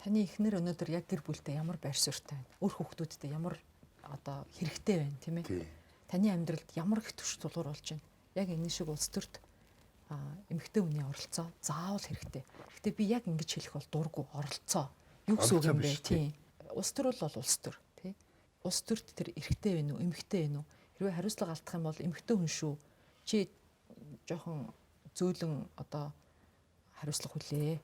Таны эхнэр өнөөдөр яг гэр бүлдээ ямар байр суурьтай байна? Өөр хүүхдүүдтэй ямар одоо хэрэгтэй байна, тийм ээ? Таны амьдралд ямар их түвшин тулгуур болж байна? Яг энэ шиг улс төрд эмэгтэй хүний оролцоо заавал хэрэгтэй. Гэхдээ би яг ингэж хэлэх бол дурггүй оролцоо. Юу гэсэн үг юм бэ? Тийм. Улс төр бол улс төр, тийм. Улс төрт тэр эрэгтэй байна уу, эмэгтэй байна уу? Хэрвээ хариуцлага алдах юм бол эмэгтэй хүн шүү. Чи жоохон зөөлөн одоо хариуцлага хүлээ.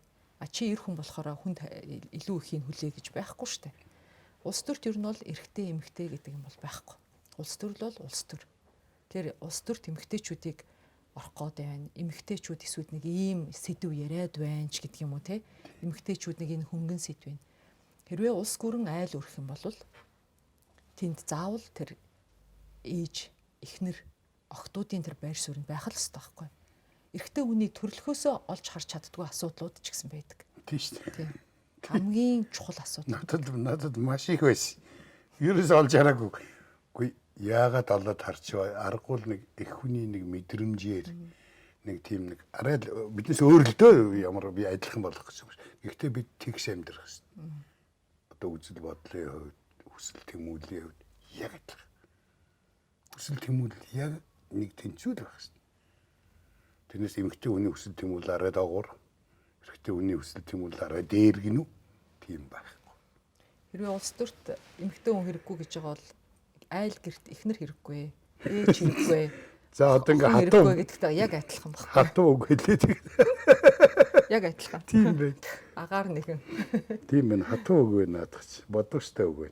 Чи эр хүн болохоор хүнд илүү ихийг хүлээ гэж байхгүй шүү дээ. Улс төрт ер нь бол эрэгтэй эмэгтэй гэдэг юм бол байхгүй. Улс төр л бол улс төр. Тэр улс төрт эмэгтэйчүүдийг орох гээд байна. Эмэгтэйчүүд эсвэл нэг ийм сэдв яриад байна ч гэдэг юм уу те. Эмэгтэйчүүд нэг энэ хөнгөн сэдв байна. Хэрвээ улс гүрэн айл өрөх юм бол тэнд заавал тэр ээж, эхнэр, охтуудын тэр байр суурь байх л ёстой байхгүй. Эрэгтэй хүний төрлөхөөсөө олж харж чаддгүй асуудлууд ч гэсэн байдаг. Тийм шүү дээ. Тийм. Хамгийн чухал асуудал. Надад маш их байсан. Ерөөс олж хараагүй. Үгүй яагаад олоод харчваа аргагүй нэг их хүний нэг мэдрэмжээр нэг тийм нэг арай л биднээс өөр л дөө ямар би адилхан болох гэж юм шиг. Гэхдээ бид тэгш амьдрах гэсэн. Одоо үзэл бодлын хувьд, хүсэл тэмүүллийн хувьд яг адилхан. Хүсэл тэмүүлэл яг нэг тэнцвэр байх гэсэн. Тэрнээс эмэгтэй хүний хүсэл тэмүүлэл арай доогуур, эрэгтэй хүний хүсэл тэмүүлэл арай дээр гинүү тийм байхгүй. Хэрвээ улс төрт эмэгтэй хүн хэрэггүй гэж байгаа бол айл гэрт эхнэр хэрэггүй, ээж хэрэггүй. За одоо ингээ хатуу гэдэгтэй яг адилхан баг. Хатуу үг хэлээ тэг. Яг адилхан. Тийм бай. Агаар нэгэн. Тийм байна. Хатуу үг вэ наадах чи. Бодвоштой үг вэ.